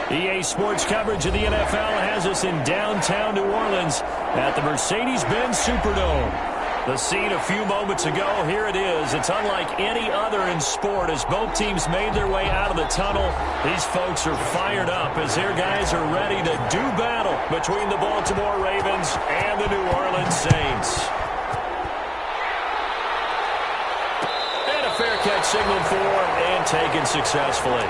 EA Sports coverage of the NFL has us in downtown New Orleans at the Mercedes-Benz Superdome. The scene a few moments ago, here it is. It's unlike any other in sport as both teams made their way out of the tunnel. These folks are fired up as their guys are ready to do battle between the Baltimore Ravens and the New Orleans Saints. And a fair catch signaled for and taken successfully.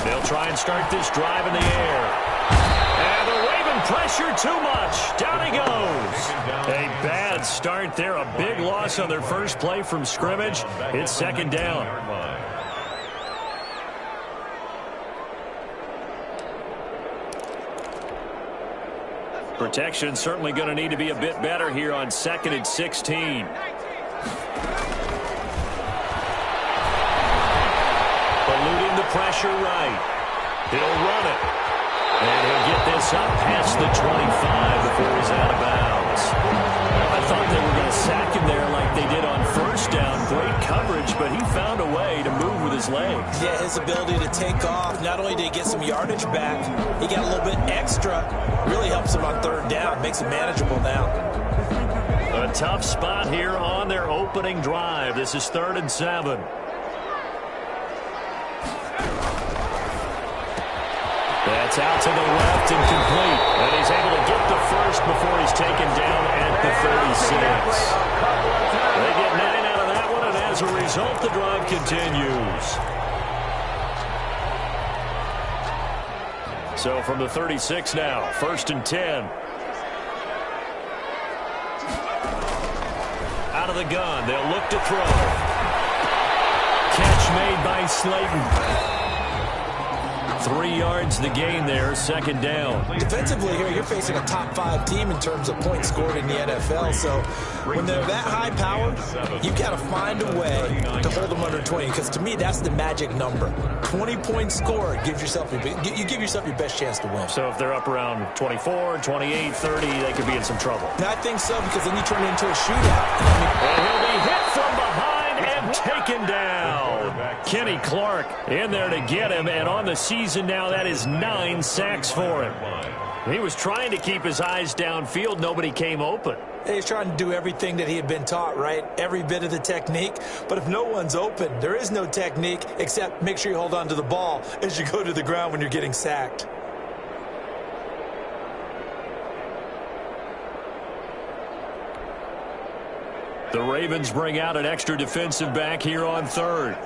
They'll try and start this drive in the air. And the Raven pressure too much. Down he goes. A bad start there. A big loss on their first play from scrimmage. It's second down. Protection certainly going to need to be a bit better here on 2nd and 16. Eluding the pressure right. He'll run it. And he'll get this up past the 25 before he's out of bounds. I thought they were going to sack him there like they did on first down. Great coverage, but he found a way to move with his legs. Yeah, his ability to take off. Not only did he get some yardage back, he got a little bit extra. Really helps him on third down. Makes it manageable now. A tough spot here on their opening drive. This is 3rd and 7. That's out to the left and complete. And he's able to get the first before he's taken down at the 36. They get 9 out of that one, and as a result, the drive continues. So from the 36 now, 1st and 10. Out of the gun, they'll look to throw. Catch made by Slayton. 3 yards the gain there, 2nd down. Defensively here, you're facing a top 5 team in terms of points scored in the NFL. So when they're that high powered, you've got to find a way to hold them under 20. Because to me, that's the magic number. 20 points scored gives yourself you give yourself your best chance to win. So if they're up around 24, 28, 30, they could be in some trouble. And I think so, because then you turn it into a shootout. And he'll be hit from behind and taken down. Kenny Clark in there to get him, and on the season now, that is 9 sacks for him. He was trying to keep his eyes downfield. Nobody came open. He's trying to do everything that he had been taught, right? Every bit of the technique. But if no one's open, there is no technique except make sure you hold on to the ball as you go to the ground when you're getting sacked. The Ravens bring out an extra defensive back here on 3rd.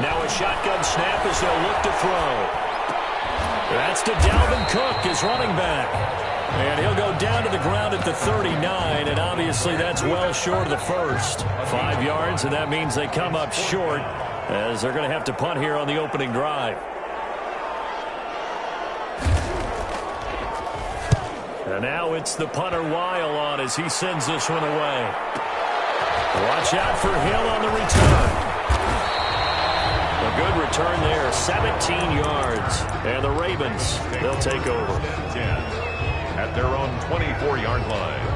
Now a shotgun snap as they'll look to throw. That's to Dalvin Cook, his running back. And he'll go down to the ground at the 39, and obviously that's well short of the first. 5 yards, and that means they come up short as they're going to have to punt here on the opening drive. And now it's the punter Weil on as he sends this one away. Watch out for Hill on the return. A good return there, 17 yards. And the Ravens, they'll take over. 10 at their own 24-yard line.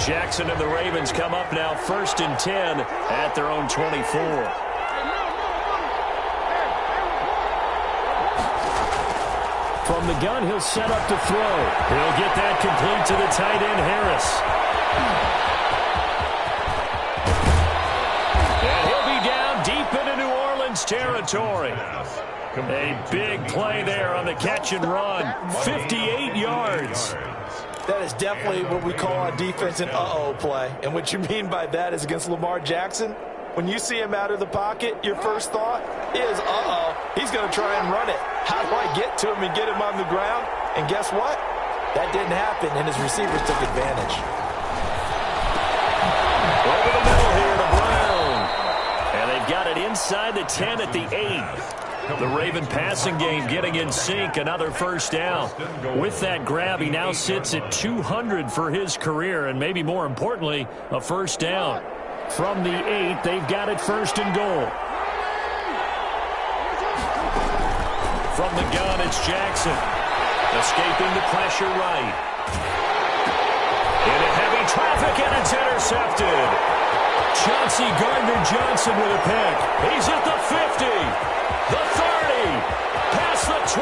Jackson and the Ravens come up now 1st and 10 at their own 24. From the gun, he'll set up to throw. He'll get that complete to the tight end, Harris. And he'll be down deep into New Orleans territory. A big play there on the catch and run. 58 yards. That is definitely what we call on defense an uh-oh play. And what you mean by that is against Lamar Jackson, when you see him out of the pocket, your first thought is, uh-oh, he's going to try and run it. How do I get to him and get him on the ground? And guess what? That didn't happen, and his receivers took advantage. Over the middle here to Brown. And they've got it inside the 10 at the 8. The Raven passing game getting in sync, another first down. With that grab, he now sits at 200 for his career, and maybe more importantly, a first down. From the 8, they've got it first and goal. From the gun, it's Jackson. Escaping the pressure right. Into heavy traffic, and it's intercepted. Chauncey Gardner-Johnson with a pick. He's at the 50. The 30, past the 20,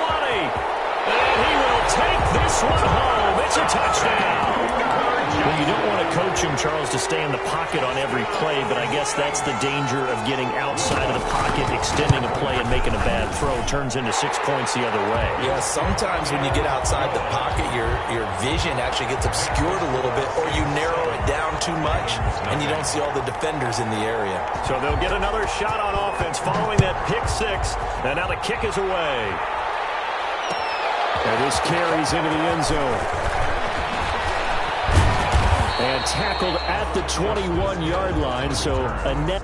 and he will take this one home. It's a touchdown. Well, you don't want to coach him, Charles, to stay in the pocket on every play, but I guess that's the danger of getting outside of the pocket, extending a play, and making a bad throw. Turns into 6 points the other way. Yeah, sometimes when you get outside the pocket, your vision actually gets obscured a little bit, or you narrow it down too much, and you don't see all the defenders in the area. So they'll get another shot on offense following that pick 6, and now the kick is away. And this carries into the end zone. And tackled at the 21-yard line, so a net.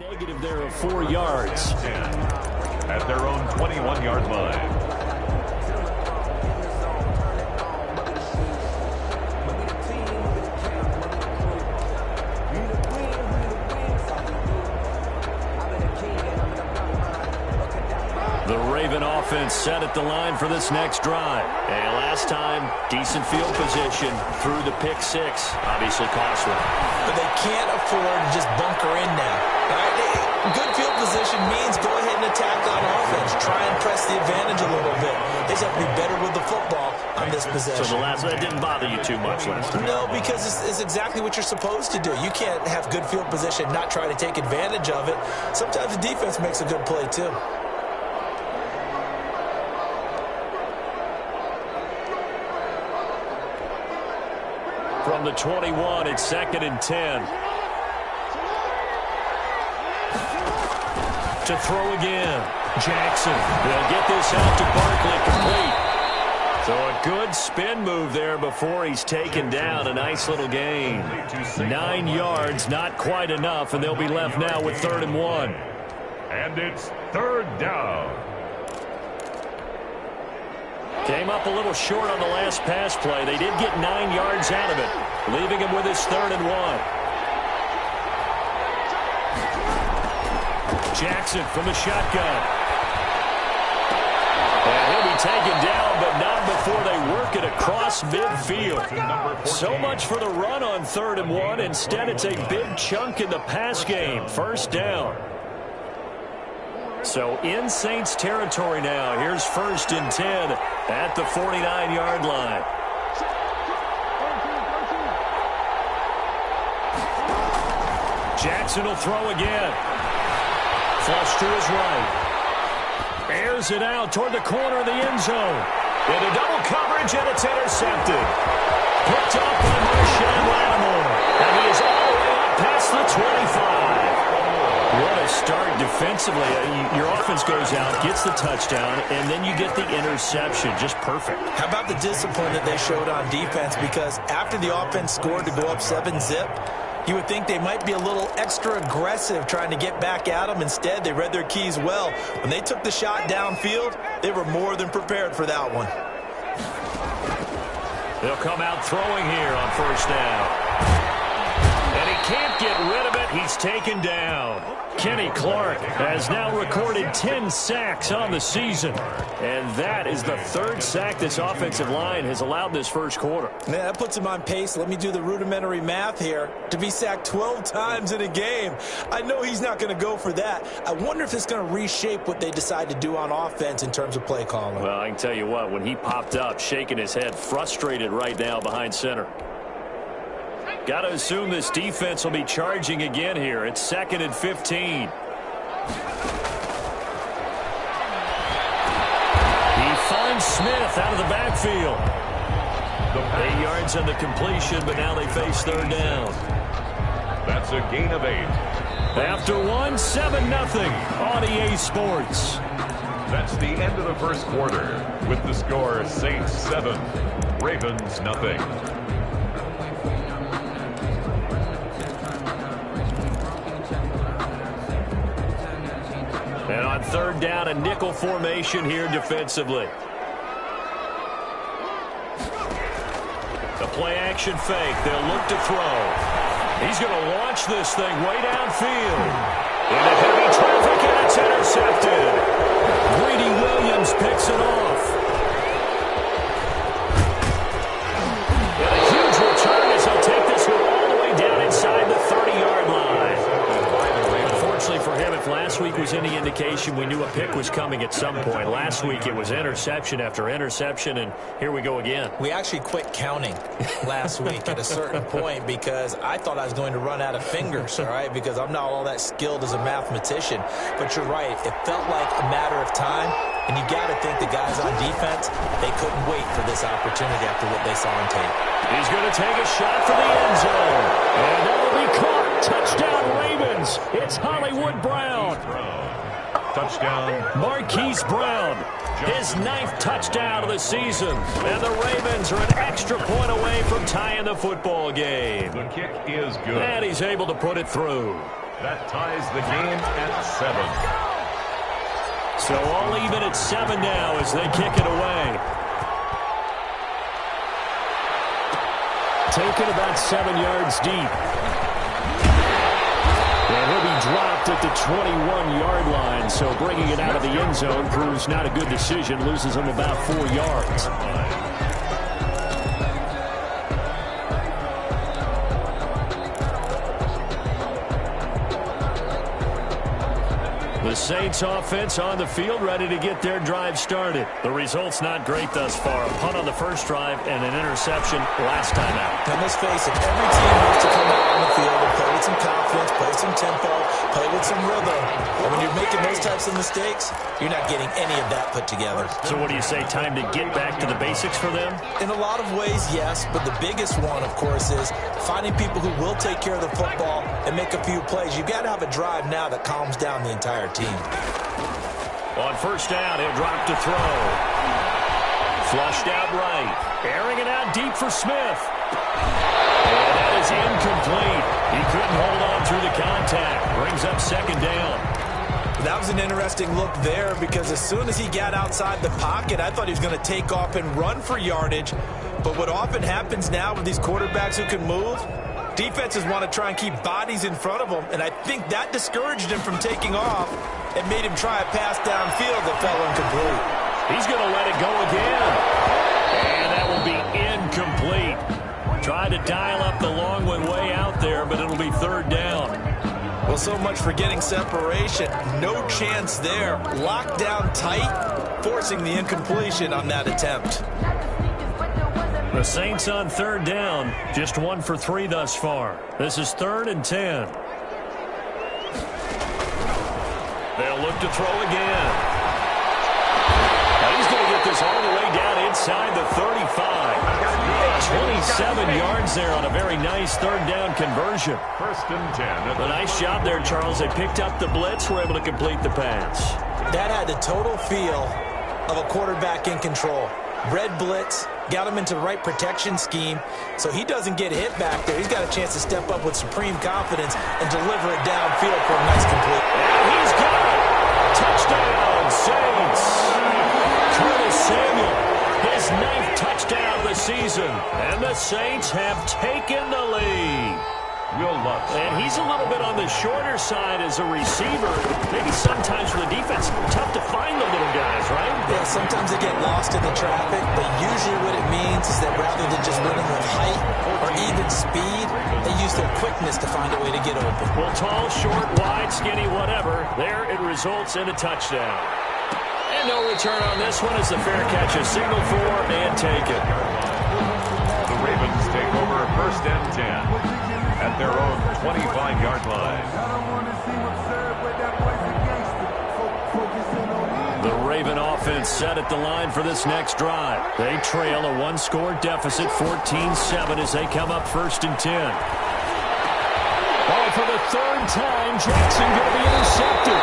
Negative there of 4 yards. At their own 21-yard line. The Raven offense set at the line for this next drive. And last time, decent field position through the pick 6. Obviously costly. But they can't afford to just bunker in now. All right? Good field position means go ahead and attack on offense. try and press the advantage a little bit. They just have to be better with the football on this possession. So that didn't bother you too much last time? No, because it's exactly what you're supposed to do. You can't have good field position, not try to take advantage of it. Sometimes the defense makes a good play, too. From the 21, it's 2nd and 10. To throw again. Jackson will get this out to Barkley, complete. So a good spin move there before he's taken down. A nice little gain. 9 yards, not quite enough, and they'll be left now with 3rd and 1. And it's 3rd down. Came up a little short on the last pass play. They did get 9 yards out of it, leaving him with his 3rd and 1. Jackson from the shotgun. And he'll be taken down, but not before they work it across midfield. So much for the run on 3rd and 1. Instead, it's a big chunk in the pass game. 1st down. So in Saints territory now. Here's 1st and 10 at the 49-yard line. Jackson will throw again. Flush to his right. Airs it out toward the corner of the end zone. Into double coverage, and it's intercepted. Picked up by Marshawn Lattimore. And he is all the way up past the 25. What a start defensively. Your offense goes out, gets the touchdown, and then you get the interception. Just perfect. How about the discipline that they showed on defense? Because after the offense scored to go up 7-zip, you would think they might be a little extra aggressive trying to get back at them. Instead, they read their keys well. When they took the shot downfield, they were more than prepared for that one. They'll come out throwing here on 1st down. And he can't get rid of it. He's taken down. Kenny Clark has now recorded 10 sacks on the season. And that is the 3rd sack this offensive line has allowed this 1st quarter. Man, that puts him on pace. Let me do the rudimentary math here. To be sacked 12 times in a game. I know he's not going to go for that. I wonder if it's going to reshape what they decide to do on offense in terms of play calling. Well, I can tell you what, when he popped up, shaking his head, frustrated right now behind center. Got to assume this defense will be charging again here. It's 2nd and 15. He finds Smith out of the backfield. 8 yards on the completion, but now they face 3rd down. That's a gain of 8. After 1, 7-0 on EA Sports. That's the end of the 1st quarter with the score Saints 7, Ravens nothing. And on 3rd down, a nickel formation here defensively. The play-action fake. They'll look to throw. He's going to launch this thing way downfield. Into heavy traffic, and it's intercepted. Greedy Williams picks it off. And a huge return as he'll take this one all the way down inside the 30-yard line. Unfortunately for him, if last week was any indication, we knew a pick was coming at some point. Last week it was interception after interception, and here we go again. We actually quit counting last week at a certain point because I thought I was going to run out of fingers, all right, because I'm not all that skilled as a mathematician. But you're right. It felt like a matter of time, and you got to think the guys on defense, they couldn't wait for this opportunity after what they saw on tape. He's going to take a shot for the end zone, and that will be caught. Touchdown, Ravens. It's Hollywood Brown. Touchdown. Marquise Brown, his 9th touchdown of the season. And the Ravens are an extra point away from tying the football game. The kick is good. And he's able to put it through. That ties the game at 7. So all even at 7 now as they kick it away. Taken about 7 yards deep. And he'll be dropped at the 21-yard line, so bringing it out of the end zone proves not a good decision, loses him about 4 yards. The Saints offense on the field, ready to get their drive started. The result's not great thus far. A punt on the first drive and an interception last time out. Now, let's face it, every team wants to come out on the field and play with some confidence, play with some tempo, play with some rhythm. And when you're making those types of mistakes, you're not getting any of that put together. So what do you say, time to get back to the basics for them? In a lot of ways, yes, but the biggest one, of course, is finding people who will take care of the football and make a few plays. You've got to have a drive now that calms down the entire team. On first down, he'll drop to throw. Flushed out right. Airing it out deep for Smith. And that is incomplete. He couldn't hold on through the contact. Brings up second down. That was an interesting look there because as soon as he got outside the pocket, I thought he was going to take off and run for yardage. But what often happens now with these quarterbacks who can move, defenses want to try and keep bodies in front of them, and I think that discouraged him from taking off and made him try a pass downfield that fell incomplete. He's going to let it go again. And that will be incomplete. Tried to dial up the long one way out there, but it'll be third down. Well, so much for getting separation. No chance there. Locked down tight, forcing the incompletion on that attempt. The Saints on third down, just 1 for 3 thus far. This is 3rd and 10. They'll look to throw again. Now he's going to get this all the way down inside the 35. 27 yards there on a very nice third down conversion. 1st and 10. A nice job there, Charles. They picked up the blitz, were able to complete the pass. That had the total feel of a quarterback in control. Red blitz, got him into the right protection scheme, so he doesn't get hit back there. He's got a chance to step up with supreme confidence and deliver it downfield for a nice complete. And he's got it. Touchdown, Saints. Curtis Samuel, his 9th touchdown of the season. And the Saints have taken the lead. Will Lutz. And he's a little bit on the shorter side as a receiver. Maybe sometimes for the defense, tough to find the little guys, right? Yeah, sometimes they get lost in the traffic, but usually what it means is that rather than just winning with height or even speed, they use their quickness to find a way to get open. Well, tall, short, wide, skinny, whatever, there it results in a touchdown. And no return on this one as the fair catch is signaled for and taken. The Ravens take over 1st and 10 at their own 25-yard line. The Raven offense set at the line for this next drive. They trail a 1-score deficit, 14-7 as they come up 1st and 10. Oh, for the 3rd time, Jackson going to be intercepted.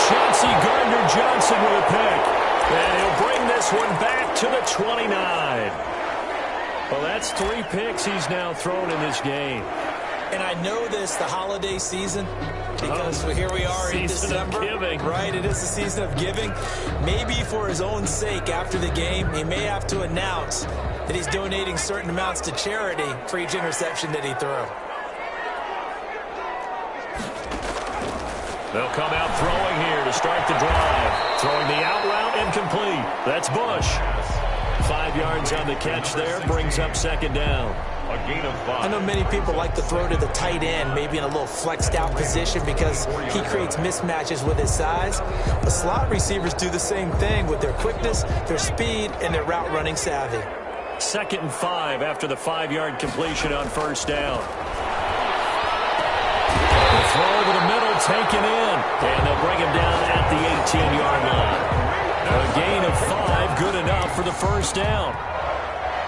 Chauncey Gardner-Johnson with a pick. And he'll bring this one back to the 29. Well, that's 3 picks he's now thrown in this game. And I know this, the holiday season, because here we are in December. Season of giving. Right, it is the season of giving. Maybe for his own sake after the game, he may have to announce that he's donating certain amounts to charity for each interception that he threw. They'll come out throwing here to start the drive. Throwing the out route incomplete. That's Bush. 5 yards on the catch there, brings up second down. A gain of 5. I know many people like to throw to the tight end, maybe in a little flexed out position because he creates mismatches with his size. But slot receivers do the same thing with their quickness, their speed, and their route running savvy. 2nd and 5 after the 5-yard completion on first down. The throw over the middle, taken in, and they'll bring him down at the 18-yard line. A gain of 5, good enough for the first down.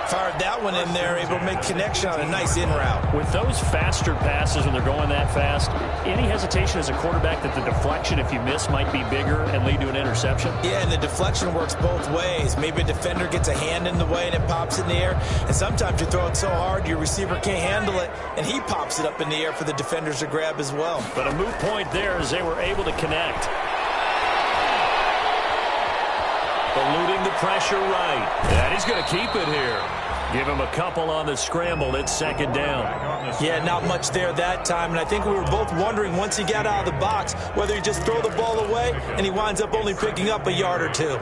Fired that one in there, able to make connection on a nice in route. With those faster passes when they're going that fast, any hesitation as a quarterback that the deflection, if you miss, might be bigger and lead to an interception? Yeah, and the deflection works both ways. Maybe a defender gets a hand in the way and it pops in the air. And sometimes you throw it so hard your receiver can't handle it, and he pops it up in the air for the defenders to grab as well. But a moot point there as they were able to connect. Eluding the pressure right. And he's going to keep it here. Give him a couple on the scramble. It's second down. Yeah, not much there that time. And I think we were both wondering once he got out of the box whether he just throw the ball away and he winds up only picking up a yard or two.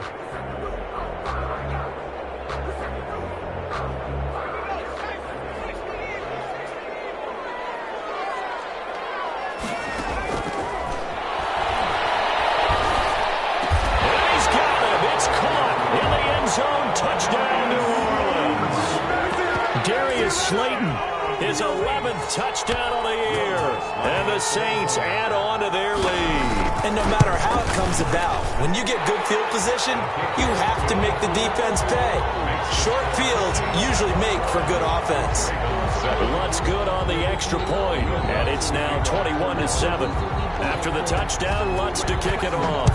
Slayton. His 11th touchdown of the year. And the Saints add on to their lead. And no matter how it comes about, when you get good field position, you have to make the defense pay. Short fields usually make for good offense. Lutz good on the extra point, and it's now 21-7. After the touchdown, Lutz to kick it off.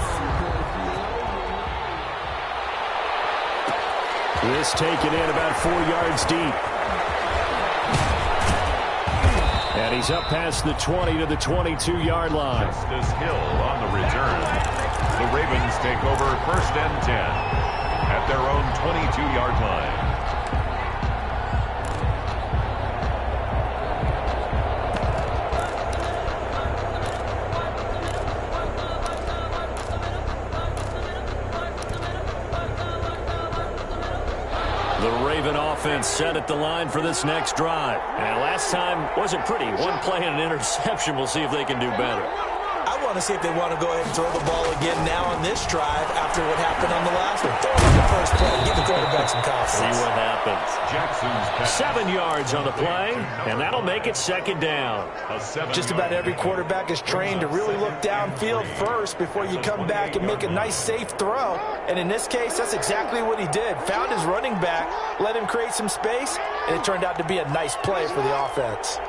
This taken in about 4 yards deep. And he's up past the 20 to the 22-yard line. Justice Hill on the return. The Ravens take over 1st and 10 at their own 22-yard line. Offense set at the line for this next drive. And last time wasn't pretty. One play and an interception. We'll see if they can do better. I want to see if they want to go ahead and throw the ball again now on this drive after what happened on the last one. Throw it on the first play. Give the quarterback some confidence. See what happens. Jackson's pass. 7 yards on the play, and that'll make it 2nd down. Just about every quarterback is trained to really look downfield first before you come back and make a nice, safe throw. And in this case, that's exactly what he did. Found his running back, let him create some space, and it turned out to be a nice play for the offense.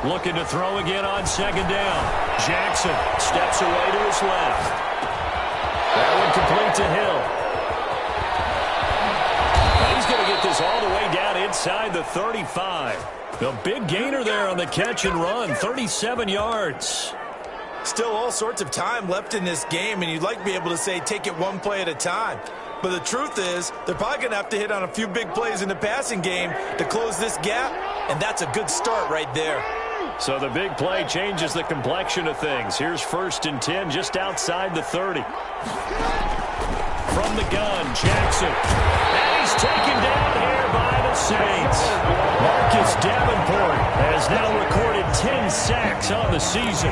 Looking to throw again on 2nd down. Jackson steps away to his left. That one complete to Hill. And he's going to get this all the way down inside the 35. The big gainer there on the catch and run, 37 yards. Still all sorts of time left in this game, and you'd like to be able to say take it one play at a time. But the truth is, they're probably going to have to hit on a few big plays in the passing game to close this gap, and that's a good start right there. So the big play changes the complexion of things. Here's 1st and 10 just outside the 30. From the gun, Jackson. And he's taken down here by the Saints. Marcus Davenport has now recorded 10 sacks on the season.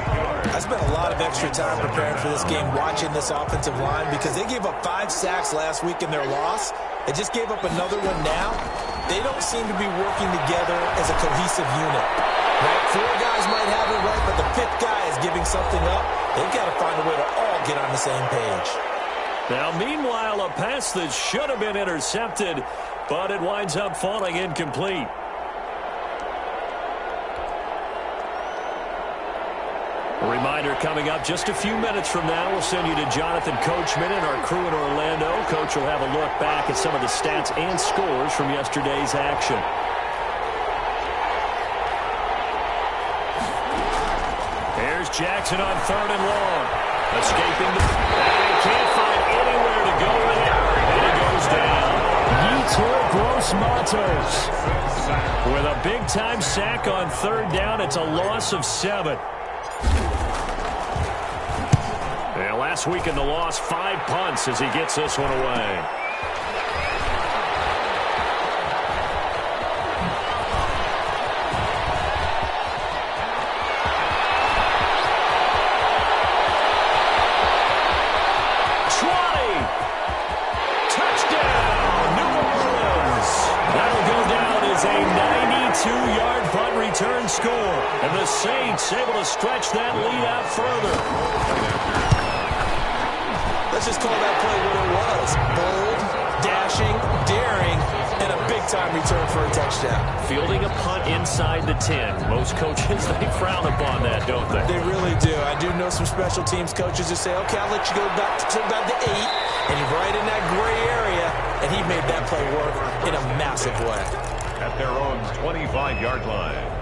I spent a lot of extra time preparing for this game watching this offensive line because they gave up 5 sacks last week in their loss. They just gave up another one now. They don't seem to be working together as a cohesive unit. Right? 4 guys might have it right, but the 5th guy is giving something up. They've got to find a way to all get on the same page. Now, meanwhile, a pass that should have been intercepted, but it winds up falling incomplete. A reminder coming up just a few minutes from now. We'll send you to Jonathan Coachman and our crew in Orlando. Coach will have a look back at some of the stats and scores from yesterday's action. Here's Jackson on 3rd and long. Escaping the... And he can't find anywhere to go with it. And he goes down. Yetur Gross-Matos with a big-time sack on 3rd down. It's a loss of 7. Yeah, last week in the loss, 5 punts as he gets this one away. Return score, and the Saints able to stretch that lead out further. Let's just call that play what it was. Bold, dashing, daring, and a big-time return for a touchdown. Fielding a punt inside the 10. Most coaches, they frown upon that, don't they? They really do. I do know some special teams coaches who say, okay, I'll let you go back to about the 8, and you're right in that gray area, and he made that play work in a massive way. At their own 25-yard line.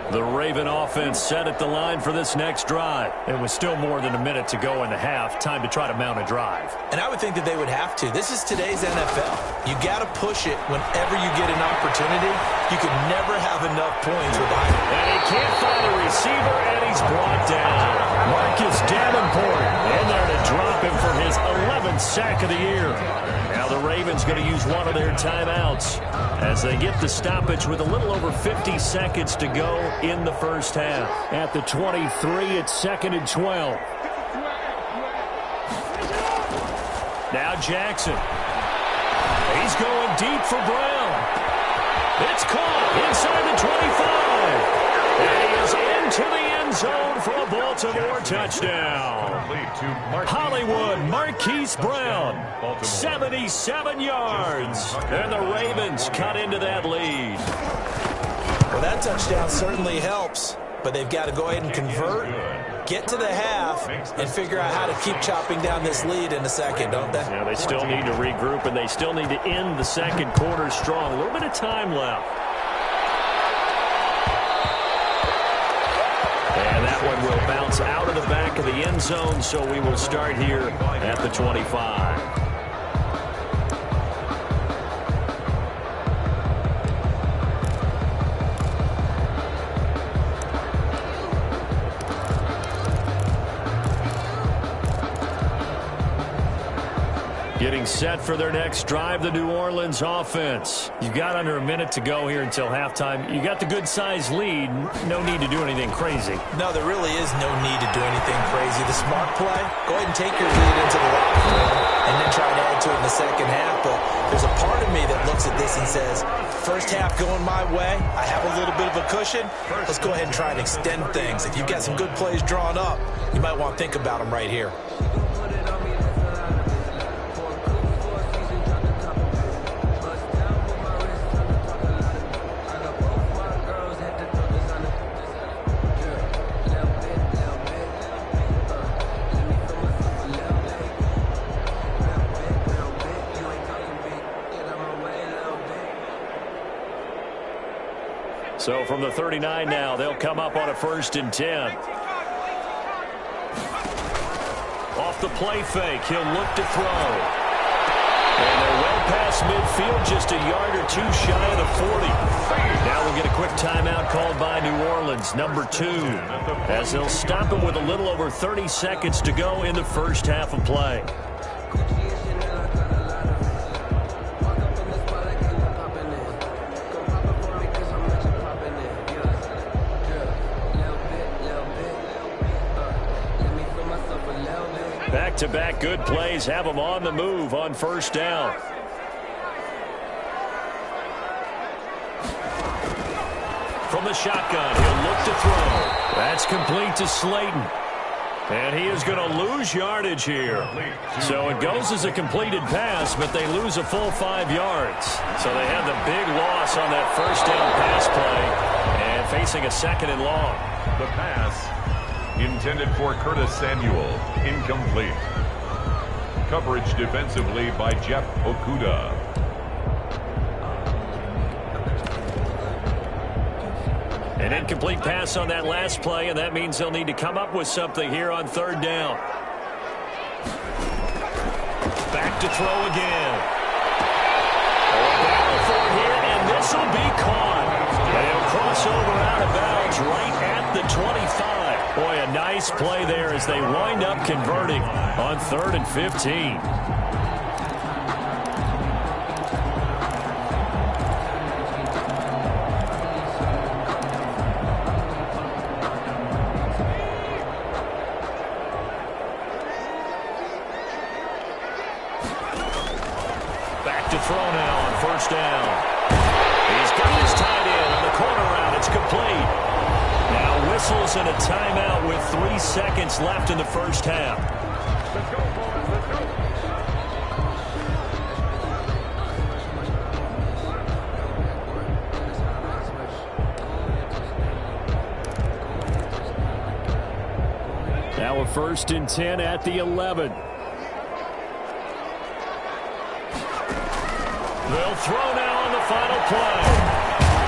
The Raven offense set at the line for this next drive. It was still more than a minute to go in the half. Time to try to mount a drive. And I would think that they would have to. This is today's NFL. You got to push it whenever you get an opportunity. You can never have enough points with either. And he can't find a receiver, and he's brought down. Marcus Davenport in there to drop him for his 11th second sack of the year. Now the Ravens going to use one of their timeouts as they get the stoppage with a little over 50 seconds to go in the first half. At the 23, it's 2nd and 12. Now Jackson. He's going deep for Brown. It's caught inside the 25. And he is into the end zone for a Baltimore touchdown. Hollywood Marquise Brown, 77 yards. And the Ravens cut into that lead. Well, that touchdown certainly helps, but they've got to go ahead and convert, get to the half, and figure out how to keep chopping down this lead in a second, don't they? Yeah, they still need to regroup, and they still need to end the second quarter strong. A little bit of time left. And that one will bounce out of the back of the end zone, so we will start here at the 25. Getting set for their next drive, the New Orleans offense. You've got under a minute to go here until halftime. You got the good-sized lead. No need to do anything crazy. No, there really is no need to do anything crazy. The smart play, go ahead and take your lead into the locker room and then try to add to it in the second half. But there's a part of me that looks at this and says, first half going my way, I have a little bit of a cushion. Let's go ahead and try and extend things. If you've got some good plays drawn up, you might want to think about them right here. So from the 39 now, they'll come up on a 1st and 10. Off the play fake, he'll look to throw. And they're well past midfield, just a yard or two shy of the 40. Now we'll get a quick timeout called by New Orleans, number 2, as they'll stop him with a little over 30 seconds to go in the first half of play. Back-to-back good plays have them on the move on first down. From the shotgun, he'll look to throw. That's complete to Slayton. And he is going to lose yardage here. So it goes as a completed pass, but they lose a full 5 yards. So they had the big loss on that first down pass play and facing a 2nd and long. The pass intended for Curtis Samuel, incomplete. Coverage defensively by Jeff Okuda. An incomplete pass on that last play, and that means they'll need to come up with something here on 3rd down. Back to throw again. Battle for it here, and this will be caught. And he'll cross over out of bounds right at the 25. Boy, a nice play there as they wind up converting on 3rd and 15. Back to throw now on 1st down. He's got his tight end on the corner route. It's complete. Now whistles and a timeout with 3 seconds left in the first half. Let's go, boys. Let's go. Now a 1st and 10 at the 11. They'll throw now on the final play.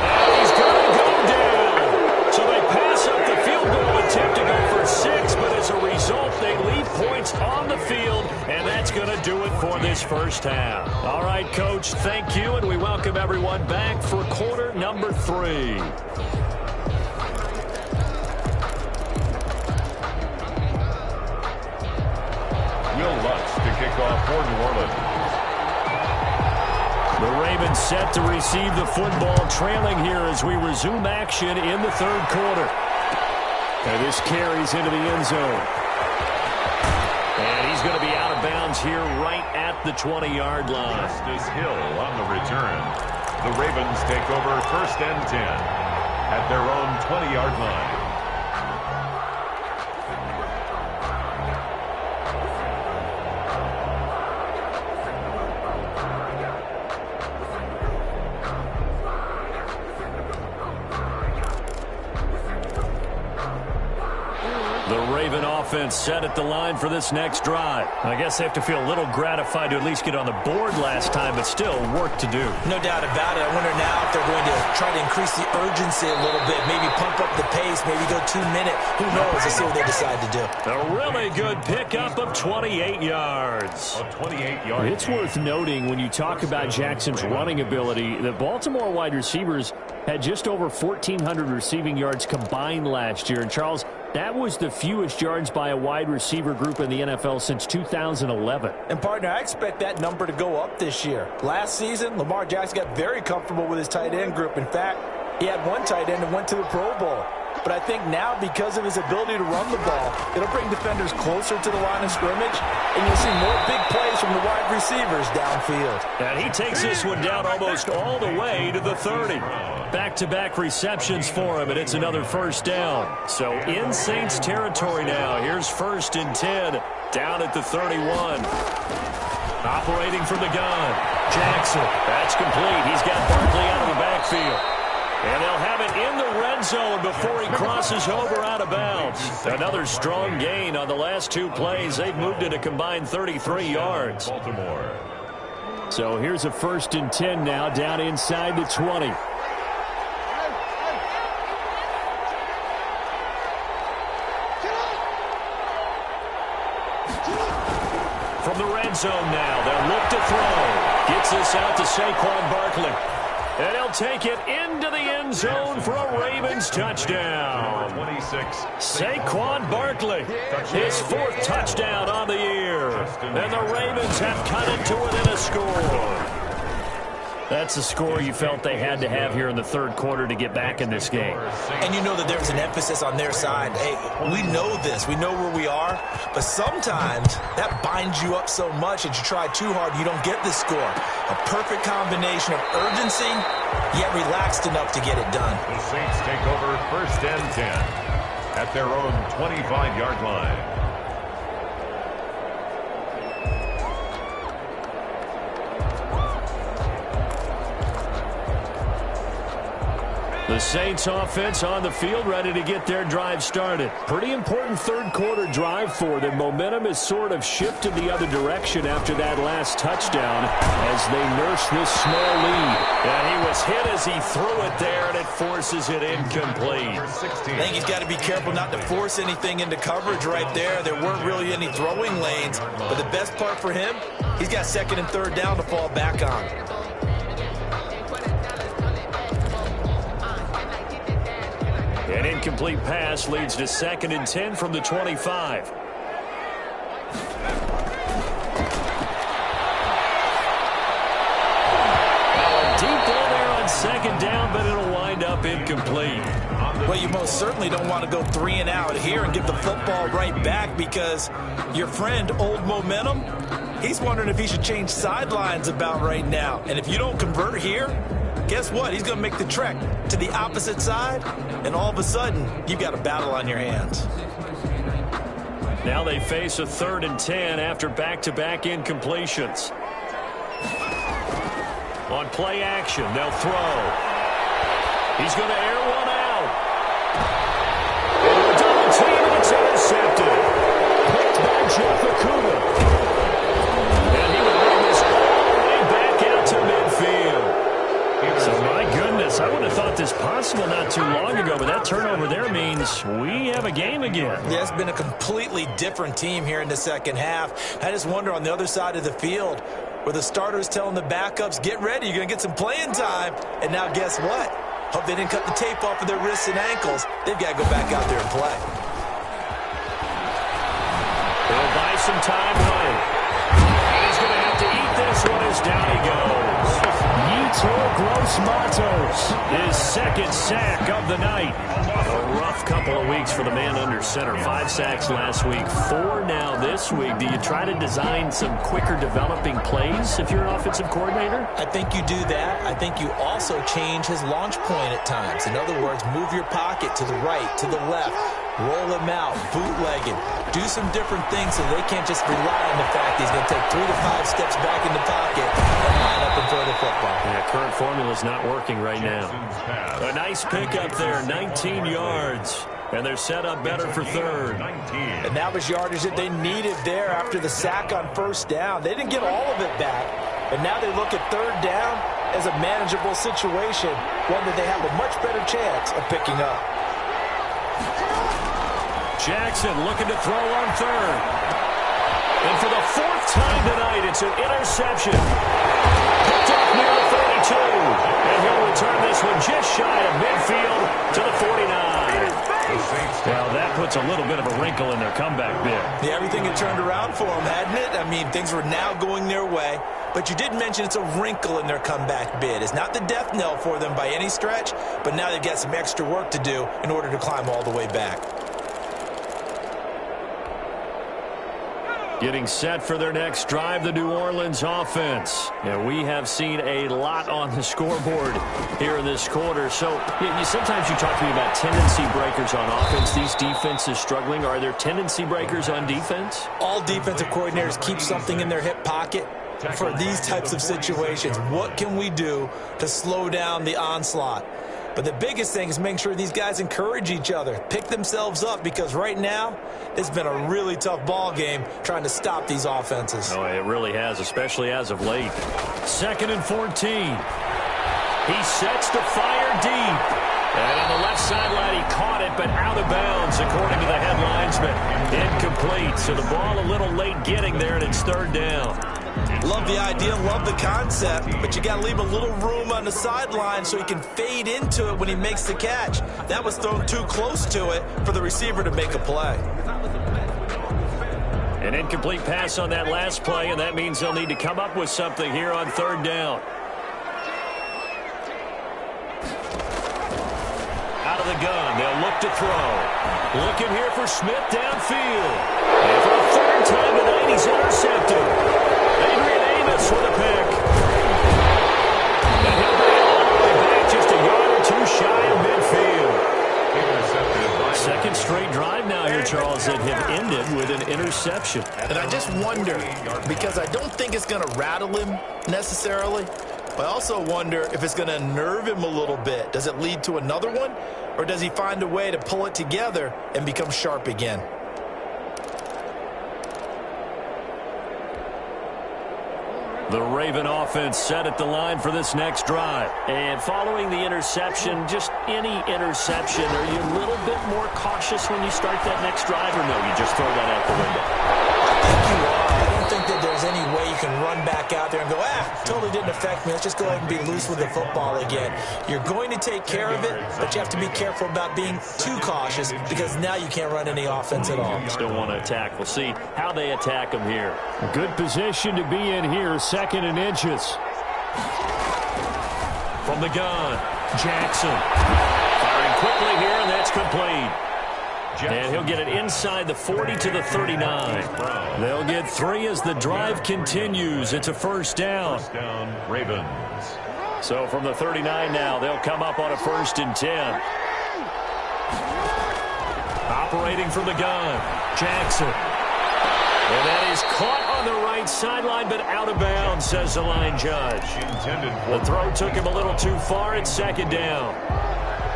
And he's going to go down. So they pass up the field goal attempt to go for 6, but as a result, they leave points on the field, and that's going to do it for this first half. All right, Coach, thank you, and we welcome everyone back for quarter number 3. Will Lutz to kick off for And set to receive the football, trailing here as we resume action in the third quarter. And this carries into the end zone. And he's going to be out of bounds here right at the 20-yard line. Justice Hill on the return. The Ravens take over 1st and 10 at their own 20-yard line. Offense set at the line for this next drive. I guess they have to feel a little gratified to at least get on the board last time, but still work to do. No doubt about it. I wonder now if they're going to try to increase the urgency a little bit, maybe pump up the pace, maybe go 2-minute. Who knows? Let's see what they decide to do. A really good pickup of 28 yards. A 28-yard. It's worth noting when you talk about Jackson's running ability, the Baltimore wide receivers had just over 1,400 receiving yards combined last year. And Charles, that was the fewest yards by a wide receiver group in the NFL since 2011. And, partner, I expect that number to go up this year. Last season, Lamar Jackson got very comfortable with his tight end group. In fact, he had one tight end that went to the Pro Bowl. But I think now, because of his ability to run the ball, it'll bring defenders closer to the line of scrimmage, and you'll see more big plays from the wide receivers downfield. And he takes this one down almost all the way to the 30. Back-to-back receptions for him, and it's another first down. So in Saints territory now. Here's 1st and 10 down at the 31. Operating from the gun. Jackson. That's complete. He's got Barkley out of the backfield. And they'll have it in the red zone before he crosses over out of bounds. Another strong gain on the last 2 plays. They've moved it a combined 33 yards. Baltimore. So here's a 1st and 10 now down inside the 20. From the red zone now, they'll look to throw. Gets this out to Saquon Barkley. And he'll take it into the end zone for a Ravens touchdown. 26. Saquon Barkley, his 4th touchdown on the year. And the Ravens have cut it to within a score. That's the score you felt they had to have here in the third quarter to get back in this game. And you know that there's an emphasis on their side. Hey, we know this. We know where we are. But sometimes that binds you up so much that you try too hard, you don't get the score. A perfect combination of urgency, yet relaxed enough to get it done. The Saints take over 1st and 10 at their own 25-yard line. The Saints offense on the field, ready to get their drive started. Pretty important third quarter drive for them. Momentum has sort of shifted the other direction after that last touchdown as they nurse this small lead. And he was hit as he threw it there, and it forces it incomplete. I think he's got to be careful not to force anything into coverage right there. There weren't really any throwing lanes. But the best part for him, he's got 2nd and 3rd down to fall back on. An incomplete pass leads to 2nd and 10 from the 25. Deep ball there on 2nd down, but it'll wind up incomplete. Well, you most certainly don't want to go 3 and out here and give the football right back because your friend, Old Momentum, he's wondering if he should change sidelines about right now. And if you don't convert here, guess what? He's going to make the trek to the opposite side, and all of a sudden, you've got a battle on your hands. Now they face a 3rd and 10 after back-to-back incompletions. On play action, they'll throw. He's going to air one out. Into a double team, and it's intercepted. Picked by Jeff Okudah. And he would bring this all the way back out to midfield. So, my goodness, I would have thought this possible not too long ago, but that turnover there means we have a game again. Yeah, it's been a completely different team here in the second half. I just wonder on the other side of the field where the starters telling the backups, get ready, you're going to get some playing time. And now guess what? Hope they didn't cut the tape off of their wrists and ankles. They've got to go back out there and play. They'll buy some time running. And he's going to have to eat this one as down he goes. Yeets Dos Matos, his second sack of the night. A rough couple of weeks for the man under center. 5 sacks last week, 4 now this week. Do you try to design some quicker developing plays if you're an offensive coordinator? I think you do that. I think you also change his launch point at times. In other words, move your pocket to the right, to the left, roll him out, bootlegging. Do some different things so they can't just rely on the fact he's going to take 3 to 5 steps back in the pocket and line up and throw the football. Yeah, current formula's not working right now. A nice pickup there, 19 yards. And they're set up better for third. And that was yardage that they needed there after the sack on first down. They didn't get all of it back. But now they look at third down as a manageable situation, one that they have a much better chance of picking up. Jackson looking to throw on third. And for the 4th time tonight, it's an interception. Picked up near the 32. And he'll return this one just shy of midfield to the 49. Well, that puts a little bit of a wrinkle in their comeback bid. Yeah, everything had turned around for them, hadn't it? I mean, things were now going their way. But you did mention it's a wrinkle in their comeback bid. It's not the death knell for them by any stretch, but now they've got some extra work to do in order to climb all the way back. Getting set for their next drive, the New Orleans offense. And we have seen a lot on the scoreboard here in this quarter. So sometimes you talk to me about tendency breakers on offense. These defenses struggling. Are there tendency breakers on defense? All defensive coordinators keep something in their hip pocket for these types of situations. What can we do to slow down the onslaught? But the biggest thing is making sure these guys encourage each other, pick themselves up, because right now it's been a really tough ball game trying to stop these offenses. Oh, it really has, especially as of late. 2nd and 14. He sets to fire deep. And on the left sideline, he caught it, but out of bounds, according to the head linesman. Incomplete. So the ball a little late getting there, and it's 3rd down. Love the idea, love the concept, but you got to leave a little room on the sideline so he can fade into it when he makes the catch. That was thrown too close to it for the receiver to make a play. An incomplete pass on that last play, and that means they'll need to come up with something here on 3rd down. Out of the gun, they'll look to throw. Looking here for Smith downfield. And for the 3rd time tonight, he's intercepted. Adrian Amos with a pick. And he'll bring it all the way back just a yard or 2 shy of midfield. 2nd straight drive now here, Charles, that have ended with an interception. And I just wonder, because I don't think it's going to rattle him necessarily, but I also wonder if it's going to nerve him a little bit. Does it lead to another one, or does he find a way to pull it together and become sharp again? The Raven offense set at the line for this next drive. And following the interception, just any interception, are you a little bit more cautious when you start that next drive, or no, you just throw that out the window? I think you are. I don't think that there's any way you can run back out there and go, totally didn't affect me. Let's just go ahead and be loose with the football again. You're going to take care of it, but you have to be careful about being too cautious, because now you can't run any offense at all. Still want to attack. We'll see how they attack them here. Good position to be in here, 2nd and inches. From the gun, Jackson. Firing quickly here, and that's complete. And he'll get it inside the 40 to the 39. They'll get 3 as the drive continues. It's a 1st down. First down, Ravens. So from the 39 now, they'll come up on a 1st and 10. Operating from the gun, Jackson. And that is caught on the right sideline, but out of bounds, says the line judge. The throw took him a little too far. It's 2nd down.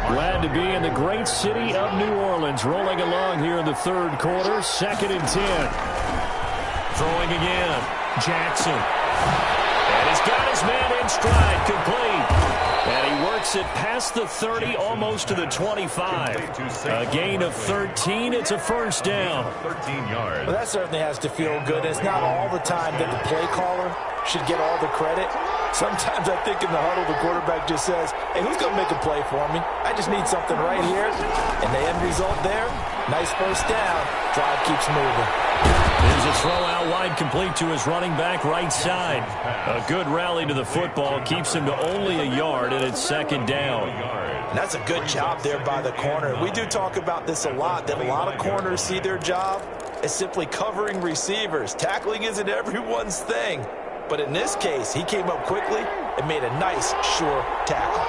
Glad to be in the great city of New Orleans, rolling along here in the 3rd quarter. 2nd and 10. Throwing again, Jackson. And he's got his man in stride, complete. And he works it past the 30, almost to the 25. A gain of 13. It's a 1st down. 13 yards. Well, that certainly has to feel good. It's not all the time that the play caller should get all the credit. Sometimes I think in the huddle, the quarterback just says, hey, who's going to make a play for me? I just need something right here. And the end result there, nice first down. Drive keeps moving. There's a throw out wide complete to his running back right side. A good rally to the football keeps him to only a yard, and it's second down. And that's a good job there by the corner. We do talk about this a lot, that a lot of corners see their job as simply covering receivers. Tackling isn't everyone's thing. But in this case, he came up quickly and made a nice, sure tackle.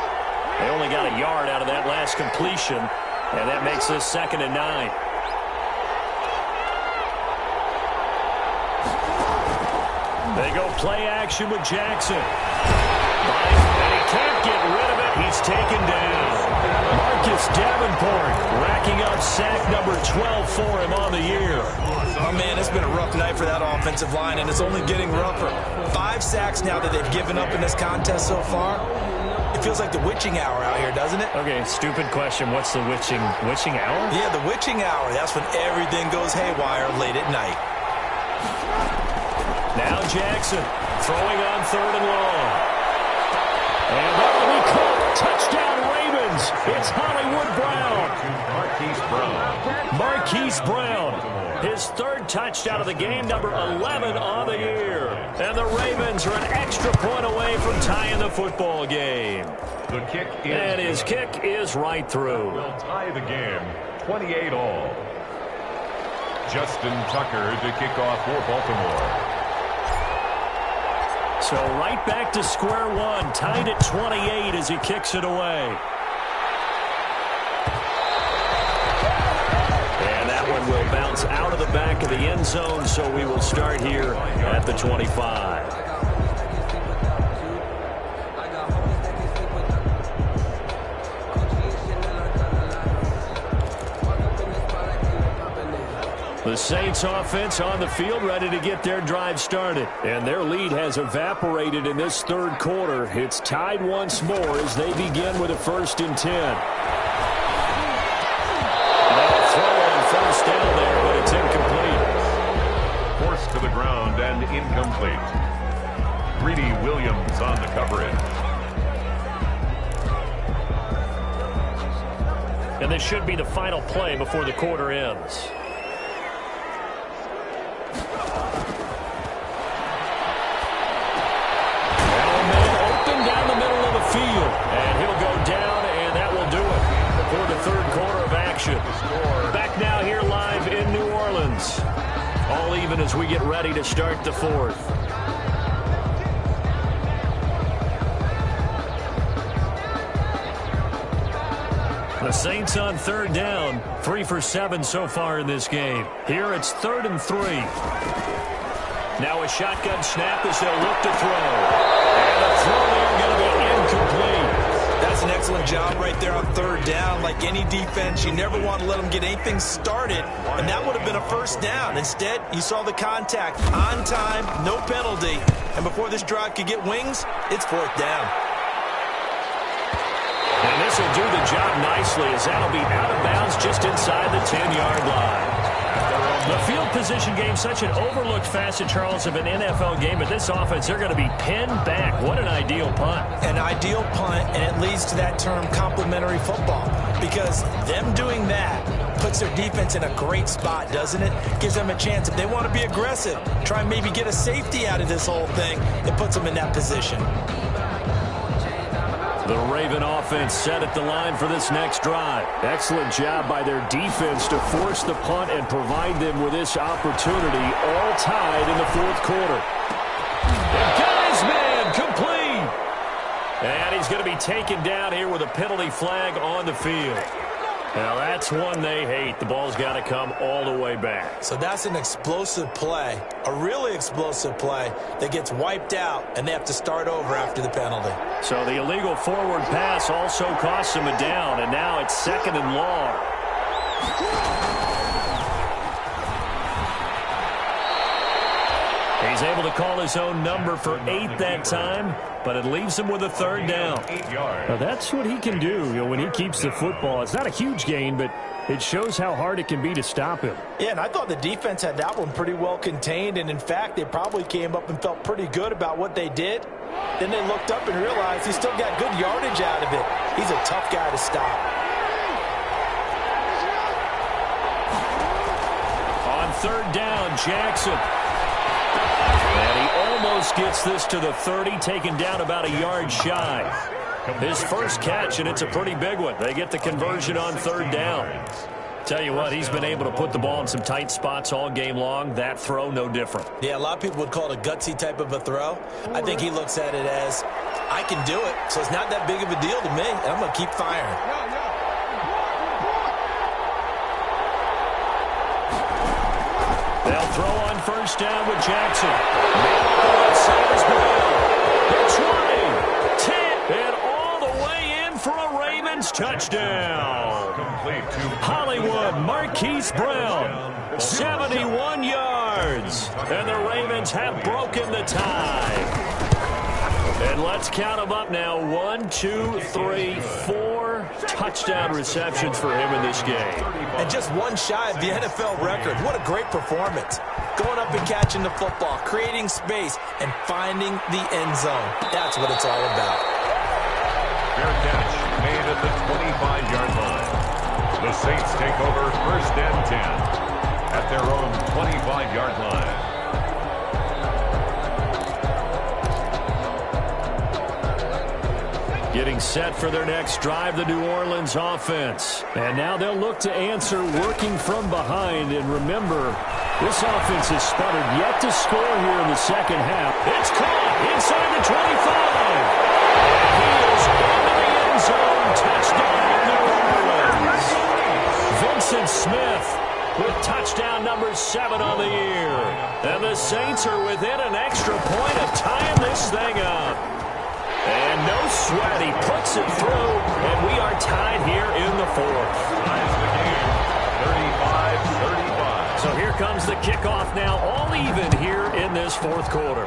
They only got a yard out of that last completion, and that makes this 2nd and 9. They go play action with Jackson. And he can't get rid of it. He's taken down. Marcus Davenport racking up sack number 12 for him on the year. Oh, man, it's been a rough night for that offensive line, and it's only getting rougher. 5 sacks now that they've given up in this contest so far. It feels like the witching hour out here, doesn't it? Okay, stupid question. What's the witching hour? Yeah, the witching hour. That's when everything goes haywire late at night. Now Jackson throwing on 3rd and long. And that will be caught. Touchdown Ravens. It's Hollywood Brown. Marquise Brown. His 3rd touchdown of the game, number 11 on the year. And the Ravens are an extra point away from tying the football game. The kick is and his kick is right through. Will tie the game, 28-all. Justin Tucker to kick off for Baltimore. So right back to square one, tied at 28 as he kicks it away. And that one will bounce out of the back of the end zone, so we will start here at the 25. The Saints offense on the field, ready to get their drive started. And their lead has evaporated in this 3rd quarter. It's tied once more as they begin with a 1st and 10. Now throw on 1st down there, but it's incomplete. Forced to the ground and incomplete. Greedy Williams on the coverage. And this should be the final play before the quarter ends. And he'll go down, and that will do it for the 3rd quarter of action. Back now here live in New Orleans. All even as we get ready to start the 4th. The Saints on 3rd down, 3 for 7 so far in this game. Here it's 3rd and 3. Now a shotgun snap as they'll look to throw. And the throw there going to be incomplete. That's an excellent job right there on 3rd down. Like any defense, you never want to let them get anything started, and that would have been a 1st down. Instead, you saw the contact on time, no penalty, and before this drive could get wings, it's 4th down. And this will do the job nicely as that'll be out of bounds just inside the 10-yard line. The field position game, such an overlooked facet, Charles, of an NFL game. But this offense, they're going to be pinned back. What an ideal punt. An ideal punt, and it leads to that term complementary football. Because them doing that puts their defense in a great spot, doesn't it? Gives them a chance. If they want to be aggressive, try and maybe get a safety out of this whole thing, it puts them in that position. The Raven offense set at the line for this next drive. Excellent job by their defense to force the punt and provide them with this opportunity, all tied in the 4th quarter. And got his man complete. And he's going to be taken down here with a penalty flag on the field. Now that's one they hate. The ball's got to come all the way back. So that's an explosive play, a really explosive play that gets wiped out, and they have to start over after the penalty. So the illegal forward pass also costs him a down, and now it's 2nd and long. He's able to call his own number for 8 that time, but it leaves him with a 3rd down. Now that's what he can do, when he keeps the football. It's not a huge gain, but It shows how hard it can be to stop him. Yeah, and I thought the defense had that one pretty well contained, and in fact, they probably came up and felt pretty good about what they did. Then they looked up and realized he still got good yardage out of it. He's a tough guy to stop. On third down, Jackson. And he almost gets this to the 30, taken down about a yard shy. His first catch, and it's a pretty big one. They get the conversion on third down. Tell you what, he's been able to put the ball in some tight spots all game long. That throw, no different. Yeah, a lot of people would call it a gutsy type of a throw. I think he looks at it as, I can do it, so it's not that big of a deal to me, and I'm going to keep firing. They'll throw on first down with Jackson. The 20, 10, and all the way in for a Ravens touchdown. Complete to Hollywood Marquise Brown, 71 yards. And the Ravens have broken the tie. And let's count them up now. 1, 2, 3, 4 touchdown receptions for him in this game. And just one shy of the NFL record. What a great performance. Going up and catching the football, creating space, and finding the end zone. That's what it's all about. fair catch made at the 25-yard line. The Saints take over first and 10 at their own 25-yard line. Getting set for their next drive, the New Orleans offense. And now they'll look to answer working from behind. And remember, this offense has sputtered yet to score here in the second half. It's caught inside the 25. He is into the end zone. Touchdown, New Orleans. Vincent Smith with touchdown number 7 on the year. And the Saints are within an extra point of tying this thing up. And no sweat, he puts it through, and we are tied here in the fourth. Ties the game, 35-35. So here comes the kickoff now, all even here in this fourth quarter.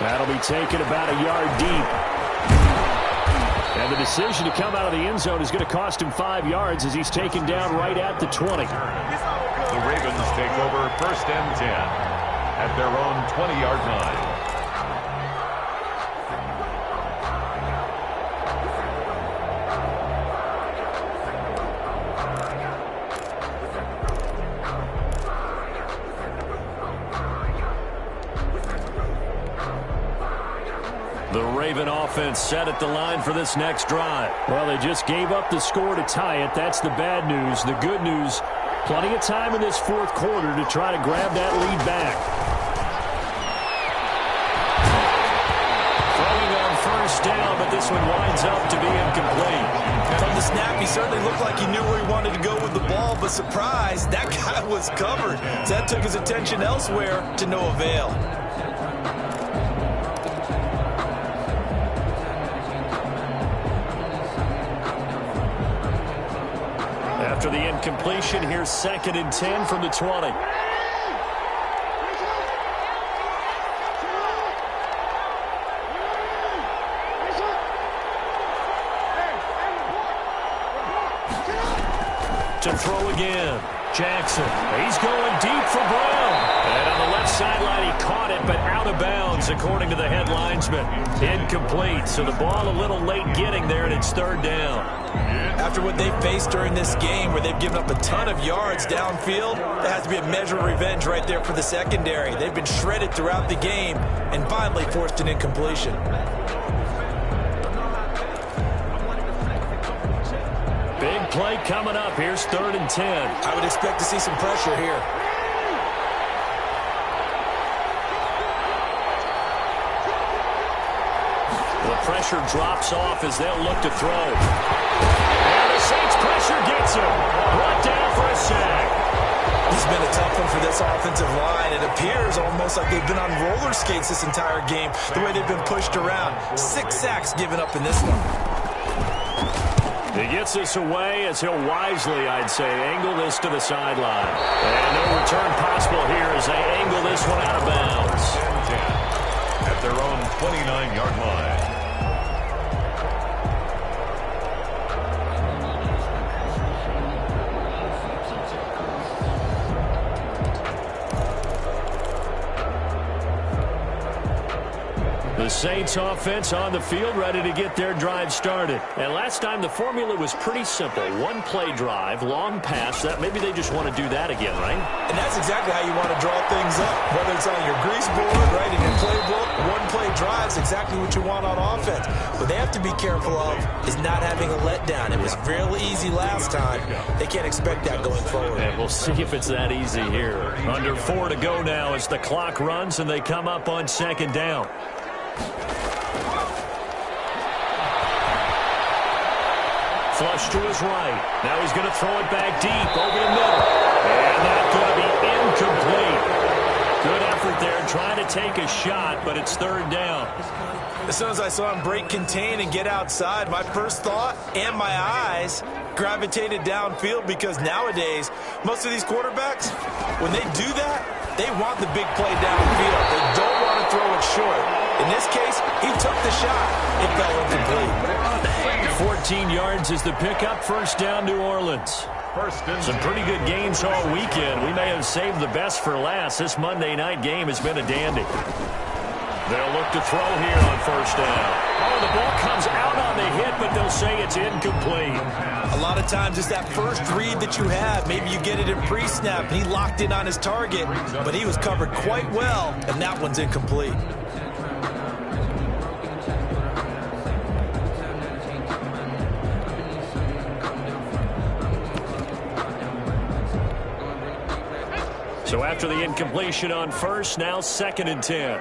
That'll be taken about a yard deep. And the decision to come out of the end zone is going to cost him 5 yards as he's taken down right at the 20. The Ravens take over first and 10 at their own 20-yard line. The Raven offense set at the line for this next drive. Well, they just gave up the score to tie it. That's the bad news. The good news, plenty of time in this fourth quarter to try to grab that lead back. Throwing on first down, but this one winds up to be incomplete. From the snap, he certainly looked like he knew where he wanted to go with the ball, but surprise, that guy was covered. So that took his attention elsewhere to no avail. After the incompletion, here's 2nd and 10 from the 20. To throw again. Jackson. He's going deep for Brown. And on the left sideline, he caught it, but out of bounds, according to the head linesman. Incomplete. So the ball a little late getting there, and it's 3rd down. After what they've faced during this game where they've given up a ton of yards downfield, there has to be a measure of revenge right there for the secondary. They've been shredded throughout the game and finally forced an incompletion. Big play coming up. Here's 3rd and 10. I would expect to see some pressure here. The pressure drops off as they'll look to throw. And the Saints pressure gets him. Brought down for a sack. This has been a tough one for this offensive line. It appears almost like they've been on roller skates this entire game, the way they've been pushed around. 6 sacks given up in this one. He gets this away as he'll wisely, I'd say, angle this to the sideline. And no return possible here as they angle this one out of bounds. 10 at their own 29-yard line. The Saints offense on the field, ready to get their drive started. And last time the formula was pretty simple. One play drive, long pass. That maybe they just want to do that again, right? And that's exactly how you want to draw things up. Whether it's on your grease board, right, in your playbook, one play drive is exactly what you want on offense. What they have to be careful of is not having a letdown. It was fairly easy last time. They can't expect that going forward. And we'll see if it's that easy here. Under 4 to go now as the clock runs and they come up on second down. Flush to his right. Now he's going to throw it back deep over the middle. And that's going to be incomplete. Good effort there trying to take a shot, but it's third down. As soon as I saw him break contain and get outside, my first thought and my eyes gravitated downfield, because nowadays, most of these quarterbacks, when they do that, they want the big play downfield. They don't want to throw it short. In this case, he took the shot. It fell incomplete. 14 yards is the pickup. First down, New Orleans. Some pretty good games all weekend. We may have saved the best for last. This Monday night game has been a dandy. They'll look to throw here on first down. Oh, the ball comes out on the hit, but they'll say it's incomplete. A lot of times it's that first read that you have. Maybe you get it in pre-snap, and he locked in on his target, but he was covered quite well, and that one's incomplete. So after the incompletion on first, now second and 10.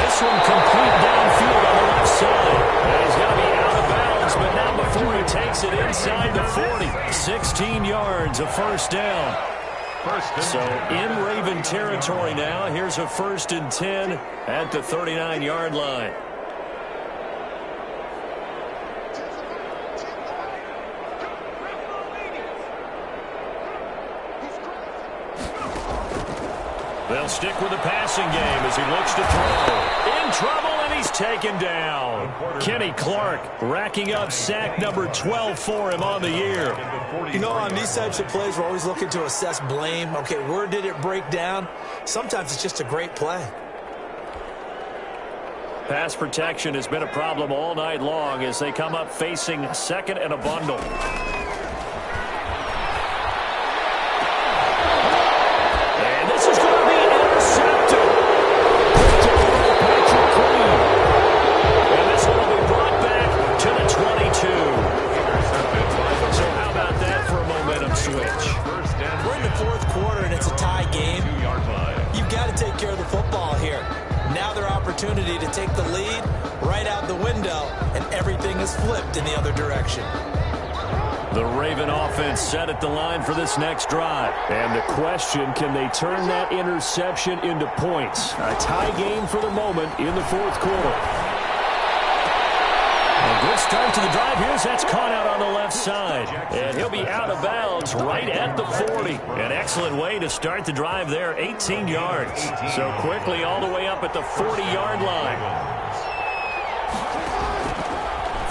This one complete downfield on the left side. And he's going to be out of bounds, but now before he takes it inside the 40. 16 yards, a first down. So in Raven territory now. Here's a first and 10 at the 39-yard line. They'll stick with the passing game as he looks to throw. In trouble, and he's taken down. Kenny Clark racking up sack number 12 for him on the year. You know, on these types of plays, we're always looking to assess blame. Okay, where did it break down? Sometimes it's just a great play. Pass protection has been a problem all night long as they come up facing second and a bundle. Opportunity to take the lead right out the window, and everything is flipped in the other direction. The Raven offense set at the line for this next drive. And the question, can they turn that interception into points? A tie game for the moment in the fourth quarter. A good start to the drive here. That's caught out on the left side. And he'll be out of bounds right at the 40. An excellent way to start the drive there, 18 yards. So quickly all the way up at the 40-yard line.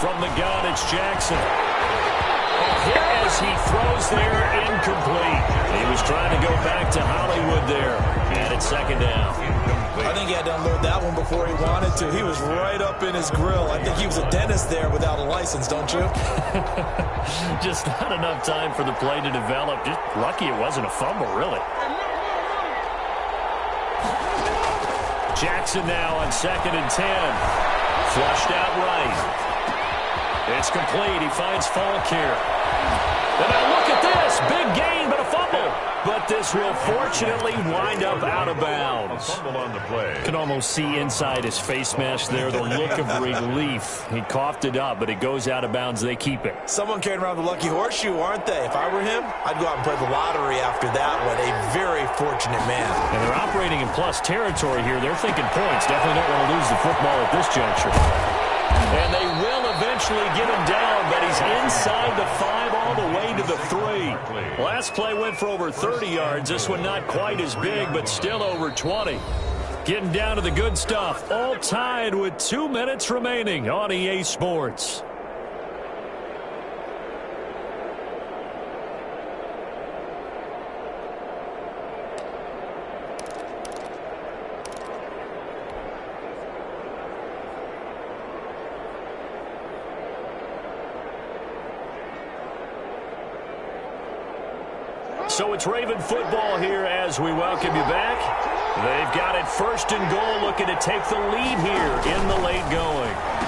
From the gun, it's Jackson. Here as he throws there, incomplete. He was trying to go back to Hollywood there. And it's second down. I think he had to unload that one before he wanted to. He was right up in his grill. I think he was a dentist there without a license, don't you? Just not enough time for the play to develop. Just lucky it wasn't a fumble, really. Jackson now on second and 10. Flushed out right. It's complete. He finds Falk here. And now look at this. Big gain, but a fumble. But this will fortunately wind up out of bounds. Fumble on the play. Can almost see inside his face mask there the look of relief. He coughed it up, but it goes out of bounds. They keep it. Someone carrying around the lucky horseshoe, aren't they? If I were him, I'd go out and play the lottery after that one. A very fortunate man. And they're operating in plus territory here. They're thinking points. Definitely don't want to lose the football at this juncture. And they will eventually get him down, but he's inside the 5 all the way to the 3. Last play went for over 30 yards. This one not quite as big, but still over 20. Getting down to the good stuff. All tied with 2 minutes remaining on EA Sports. So it's Raven football here as we welcome you back. They've got it 1st and goal, looking to take the lead here in the late going.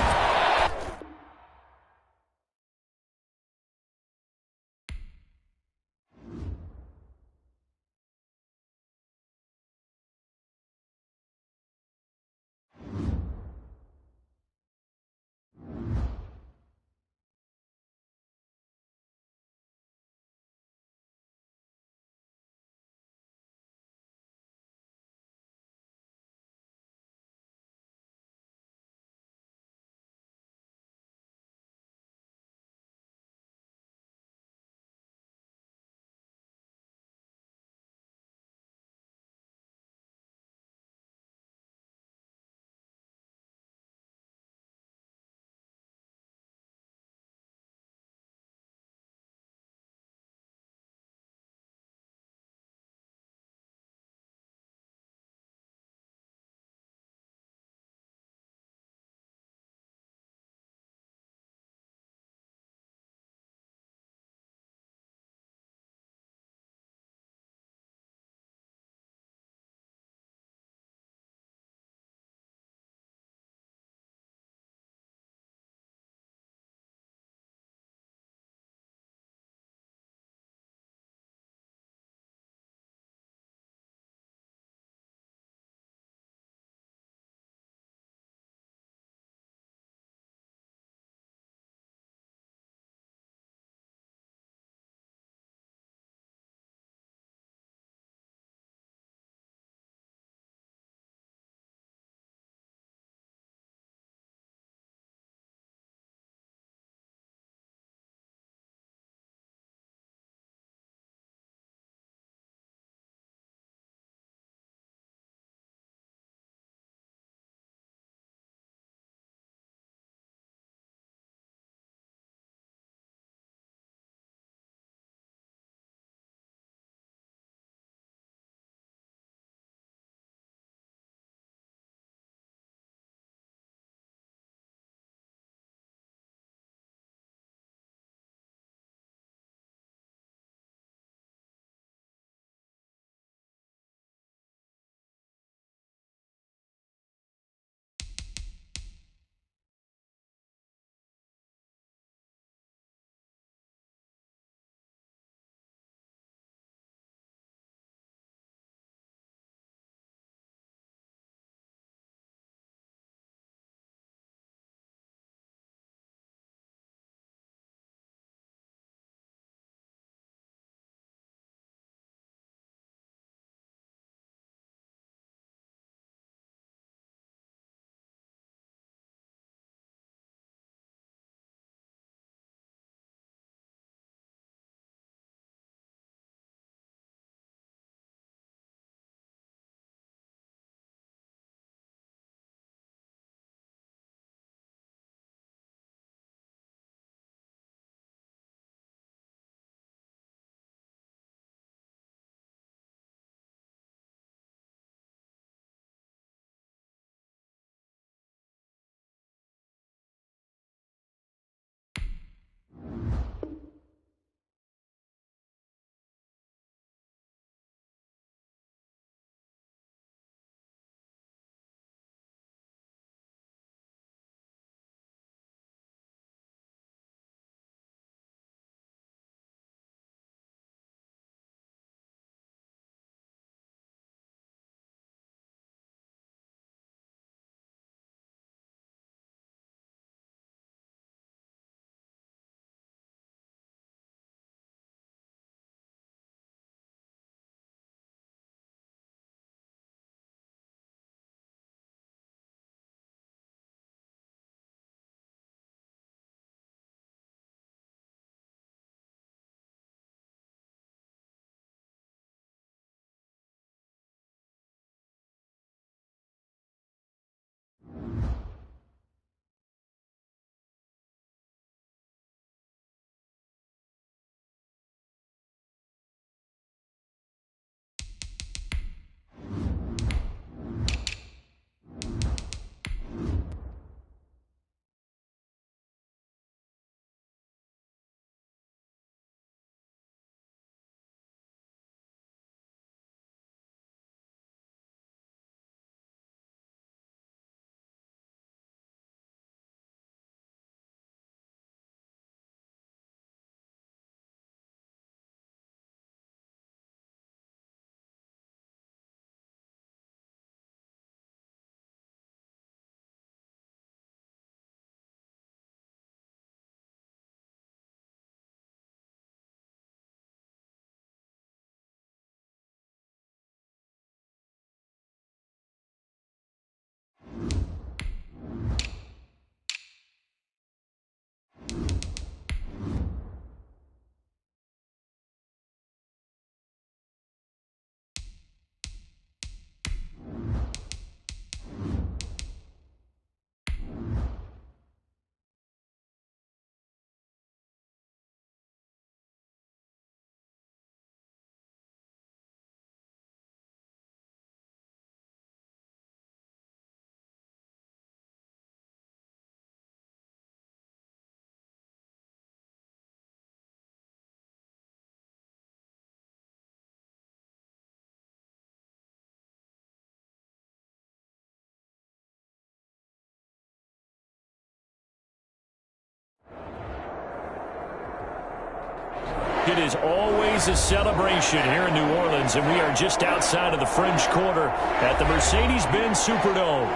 It is always a celebration here in New Orleans, and we are just outside of the French Quarter at the Mercedes-Benz Superdome.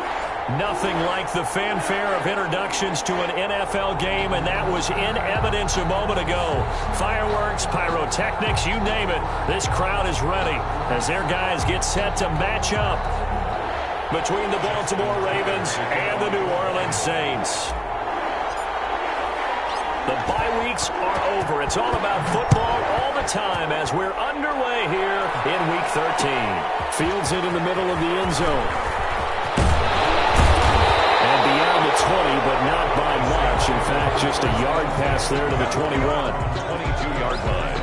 Nothing like the fanfare of introductions to an NFL game, and that was in evidence a moment ago. Fireworks, pyrotechnics, you name it. This crowd is ready as their guys get set to match up between the Baltimore Ravens and the New Orleans Saints. The bye weeks are over. It's all about football all the time as we're underway here in Week 13. Fields it in the middle of the end zone. And beyond the 20, but not by much. In fact, just a yard pass there to the 21. 22-yard line.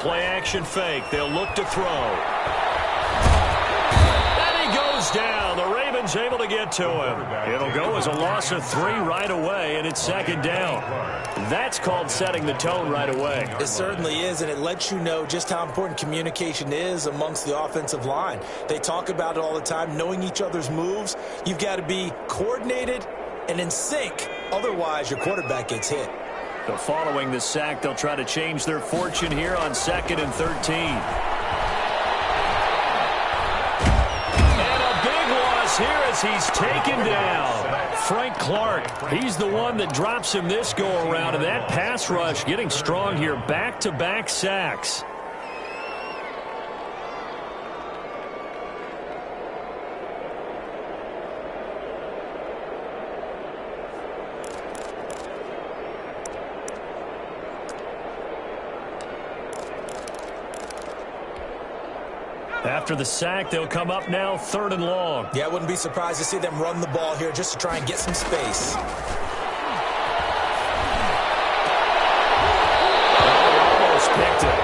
Play-action fake. They'll look to throw. And he goes down. The Ravens able to get to him. It'll go as a loss of 3 right away, and it's second down. That's called setting the tone right away. It certainly is, and it lets you know just how important communication is amongst the offensive line. They talk about it all the time, knowing each other's moves. You've got to be coordinated and in sync. Otherwise, your quarterback gets hit. So following the sack, they'll try to change their fortune here on 2nd and 13. And a big loss here as he's taken down. Frank Clark, he's the one that drops him this go-around, and that pass rush getting strong here. Back-to-back sacks. After the sack, they'll come up now 3rd and long. Yeah, I wouldn't be surprised to see them run the ball here just to try and get some space. Almost picked it.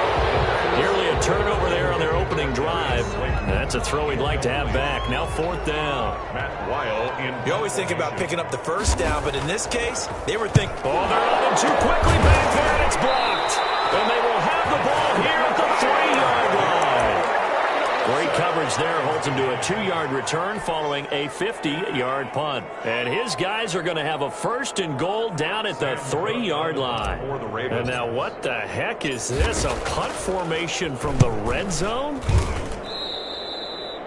Nearly a turnover there on their opening drive. That's a throw he'd like to have back. Now 4th down. You always think about picking up the first down, but in this case, they were thinking, oh, they're on him too quickly back there, and it's blocked. And they will have the ball here at the 3-yard line. Great coverage there, holds him to a 2-yard return following a 50-yard punt. And his guys are going to have a 1st and goal down at the 3-yard line. And now what the heck is this? A punt formation from the red zone?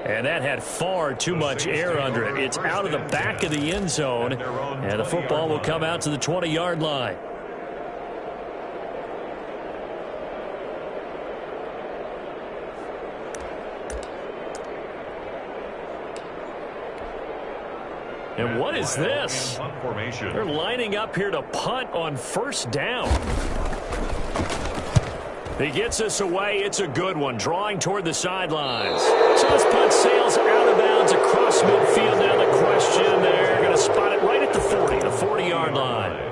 And that had far too much air under it. It's out of the back of the end zone, and the football will come out to the 20-yard line. And what is this? They're lining up here to punt on 1st down. He gets us away. It's a good one, drawing toward the sidelines. So this punt sails out of bounds across midfield. Now the question, they're going to spot it right at the 40, the 40-yard line.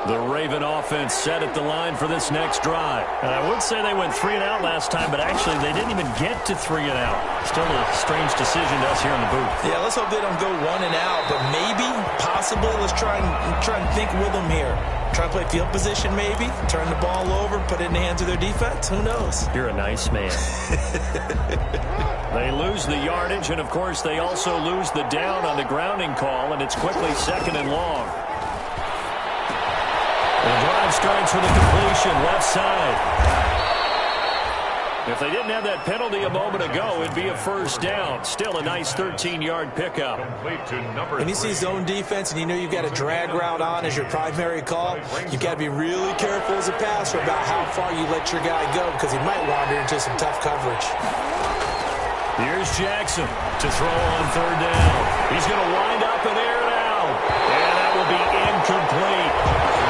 The Raven offense set at the line for this next drive. And I would say they went 3 and out last time, but actually they didn't even get to 3 and out. Still a strange decision to us here in the booth. Yeah, let's hope they don't go 1 and out, but maybe, possibly, let's try and think with them here. Try to play field position maybe, turn the ball over, put it in the hands of their defense. Who knows? You're a nice man. They lose the yardage, and of course they also lose the down on the grounding call, and it's quickly 2nd and long. The drive starts with a completion, left side. If they didn't have that penalty a moment ago, it'd be a 1st down. Still a nice 13-yard pickup. When you see zone defense and you know you've got a drag route on as your primary call, you've got to be really careful as a passer about how far you let your guy go because he might wander into some tough coverage. Here's Jackson to throw on 3rd down. He's going to wind up and air it out. And that will be incomplete.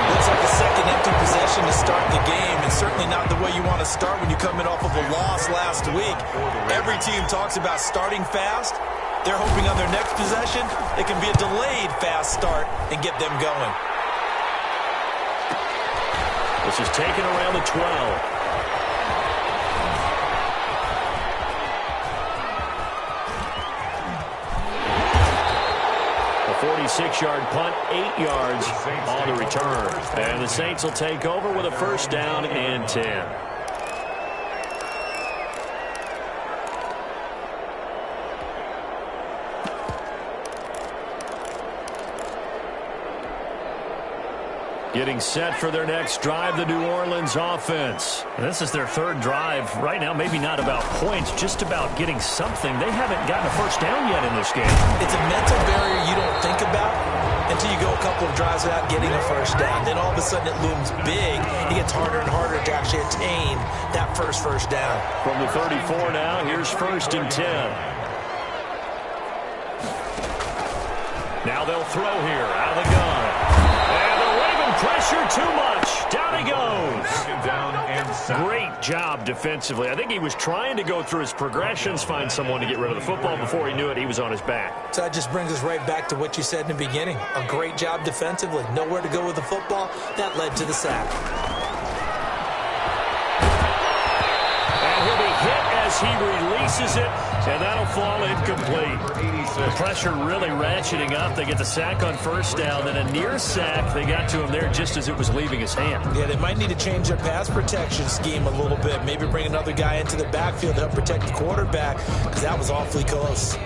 What's like a second empty possession to start the game, and certainly not the way you want to start when you're coming off of a loss last week. Every team talks about starting fast. They're hoping on their next possession it can be a delayed fast start and get them going. This is taken around the 12. A 46-yard punt, 8 yards on the return. And the Saints will take over with a first down and 10. Getting set for their next drive, the New Orleans offense. And this is their third drive. Right now, maybe not about points, just about getting something. They haven't gotten a first down yet in this game. It's a mental barrier you don't think about until you go a couple of drives without getting a first down. Then all of a sudden it looms big. It gets harder and harder to actually attain that first down. From the 34 now, here's first and 10. Now they'll throw here out of the gun. Pressure too much. Down he goes. Down and great job defensively. I think he was trying to go through his progressions, find someone to get rid of the football. Before he knew it, he was on his back. So that just brings us right back to what you said in the beginning. A great job defensively. Nowhere to go with the football. That led to the sack. And he'll be hit as he releases it, and that'll fall incomplete. The pressure really ratcheting up. They get the sack on first down, then a near sack. They got to him there just as it was leaving his hand. Yeah, they might need to change their pass protection scheme a little bit. Maybe bring another guy into the backfield to help protect the quarterback, because that was awfully close.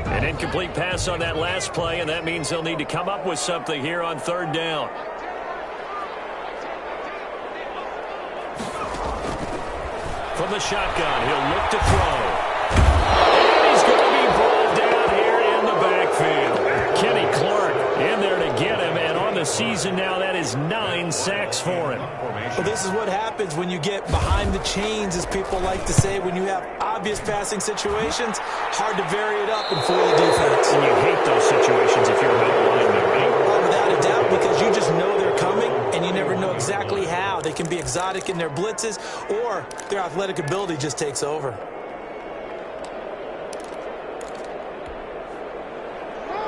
An incomplete pass on that last play, and that means they'll need to come up with something here on third down. From the shotgun, he'll look to throw. And he's going to be brought down here in the backfield. Kenny Clark in there to get him, and on the season now, that is 9 sacks for him. Well, this is what happens when you get behind the chains, as people like to say. When you have obvious passing situations, hard to vary it up and fool the defense. And you hate those situations if you're a middle lineman, right? Well, without a doubt, because you just know they're coming, and you never know exactly how. They can be exotic in their blitzes, or their athletic ability just takes over.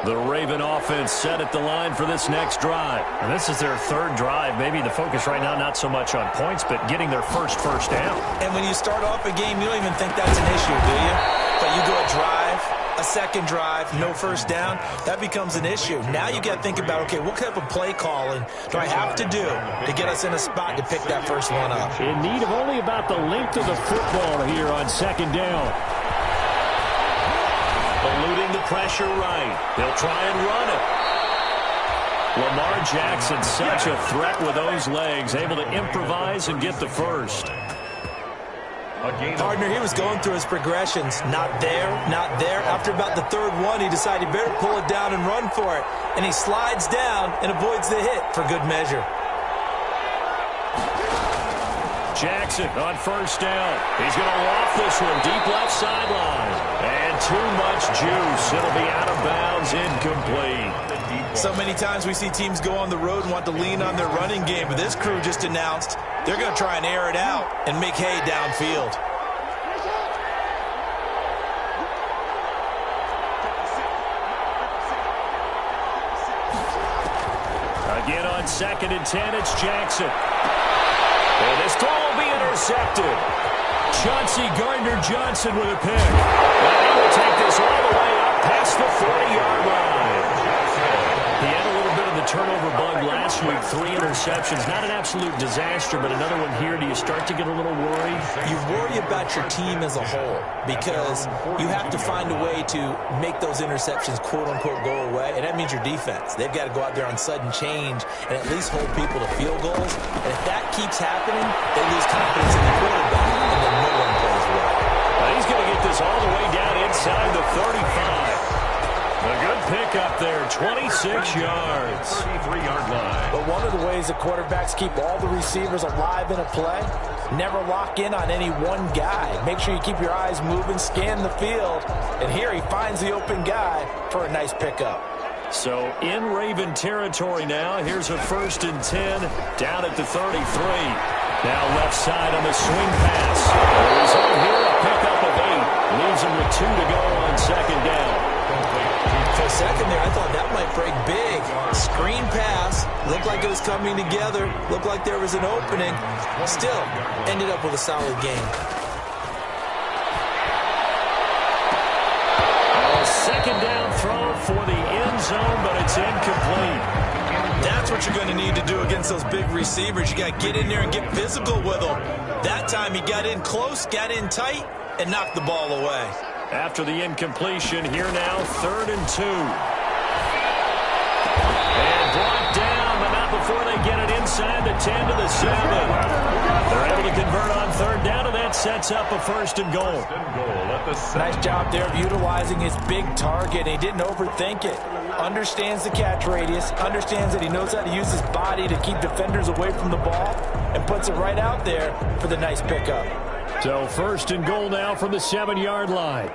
The Raven offense set at the line for this next drive. And this is their third drive. Maybe the focus right now not so much on points, but getting their first down. And when you start off a game, you don't even think that's an issue, do you? But you go a drive, a second drive, no first down, that becomes an issue. Now you got to think about, okay, what type of play calling do I have to do to get us in a spot to pick that first one up? In need of only about the length of the football here on second down. Eluding the pressure right. They'll try and run it. Lamar Jackson, such a threat with those legs, able to improvise and get the first. Partner, he was going through his progressions. Not there, not there. After about the third one, he decided he better pull it down and run for it. And he slides down and avoids the hit for good measure. Jackson on first down. He's going to loft this one deep left sideline. And too much juice. It'll be out of bounds, incomplete. So many times we see teams go on the road and want to lean on their running game, but this crew just announced they're going to try and air it out and make hay downfield. Again on second and 10, it's Jackson. And this throw will be intercepted. Chauncey Gardner-Johnson with a pick. And he will take this all the way up past the 40-yard line. He had a little bit of the turnover bug last week, 3 interceptions. Not an absolute disaster, but another one here. Do you start to get a little worried? You worry about your team as a whole because you have to find a way to make those interceptions, quote-unquote, go away, and that means your defense. They've got to go out there on sudden change and at least hold people to field goals. And if that keeps happening, they lose confidence in the quarterback, and then no one plays well. He's going to get this all the way down inside the 35. A good pickup there, 26 yards. 33-yard line. But one of the ways the quarterbacks keep all the receivers alive in a play, never lock in on any one guy. Make sure you keep your eyes moving, scan the field, and here he finds the open guy for a nice pickup. So in Raven territory now. Here's a 1st and 10 down at the 33. Now left side on the swing pass. The result here, a pickup of 8. Leaves him with 2 to go on 2nd down. For a second there, I thought that might break big. Screen pass. Looked like it was coming together. Looked like there was an opening. Still, ended up with a solid game. Second down throw for the end zone, but it's incomplete. That's what you're going to need to do against those big receivers. You got to get in there and get physical with them. That time he got in close, got in tight, and knocked the ball away. After the incompletion, here now, 3rd and 2. And blocked down, but not before they get it inside the 10 to the 7. They're able to convert on 3rd down, and that sets up a 1st and goal. Nice job there of utilizing his big target. He didn't overthink it. Understands the catch radius, understands that he knows how to use his body to keep defenders away from the ball, and puts it right out there for the nice pickup. So 1st and goal now from the 7-yard line.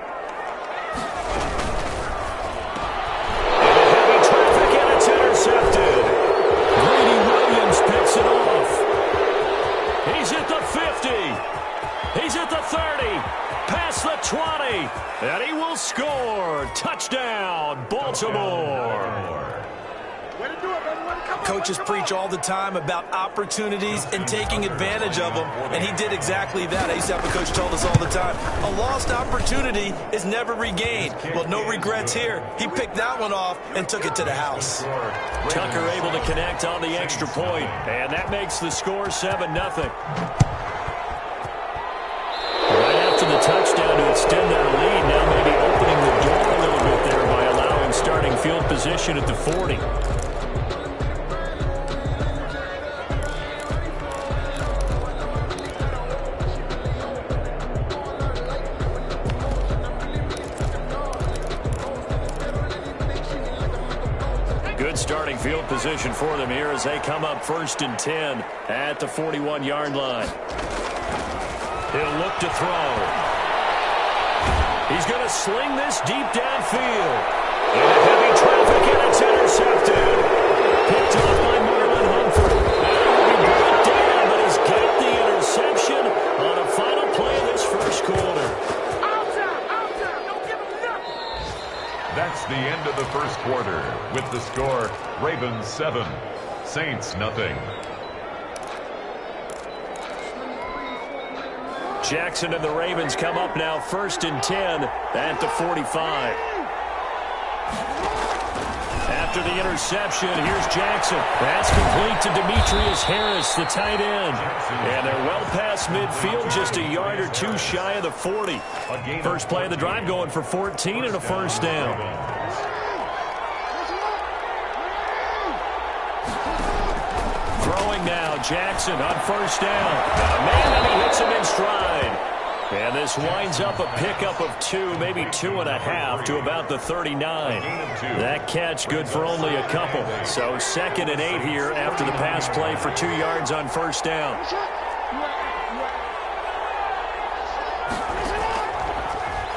Heavy traffic, and it's intercepted. Grady Williams picks it off. He's at the 50. He's at the 30. Past the 20. And he will score. Touchdown, Baltimore. Coaches preach all the time about opportunities and taking advantage of them, and he did exactly that. I used to have a coach told us all the time, a lost opportunity is never regained. Well, no regrets here. He picked that one off and took it to the house. Tucker able to connect on the extra point, and that makes the score 7-0. Right after the touchdown to extend their lead, now maybe opening the door a little bit there by allowing starting field position at the 40. Good starting field position for them here as they come up 1st and 10 at the 41-yard line. He'll look to throw. He's going to sling this deep downfield. Into heavy traffic, and it's intercepted. Picked off by Marlon Humphrey. That will be brought down, but he's got the interception on a final play of this 1st quarter. That's the end of the 1st quarter. With the score, Ravens 7, Saints nothing. Jackson and the Ravens come up now 1st and 10 at the 45. After the interception, here's Jackson. That's complete to Demetrius Harris, the tight end. And they're well past midfield, just a yard or 2 shy of the 40. First play of the drive going for 14 and a 1st down. Throwing now, Jackson on 1st down. Man, and he hits him in stride. And this winds up a pickup of 2, maybe 2.5 to about the 39. That catch good for only a couple. So 2nd and 8 here after the pass play for 2 yards on 1st down.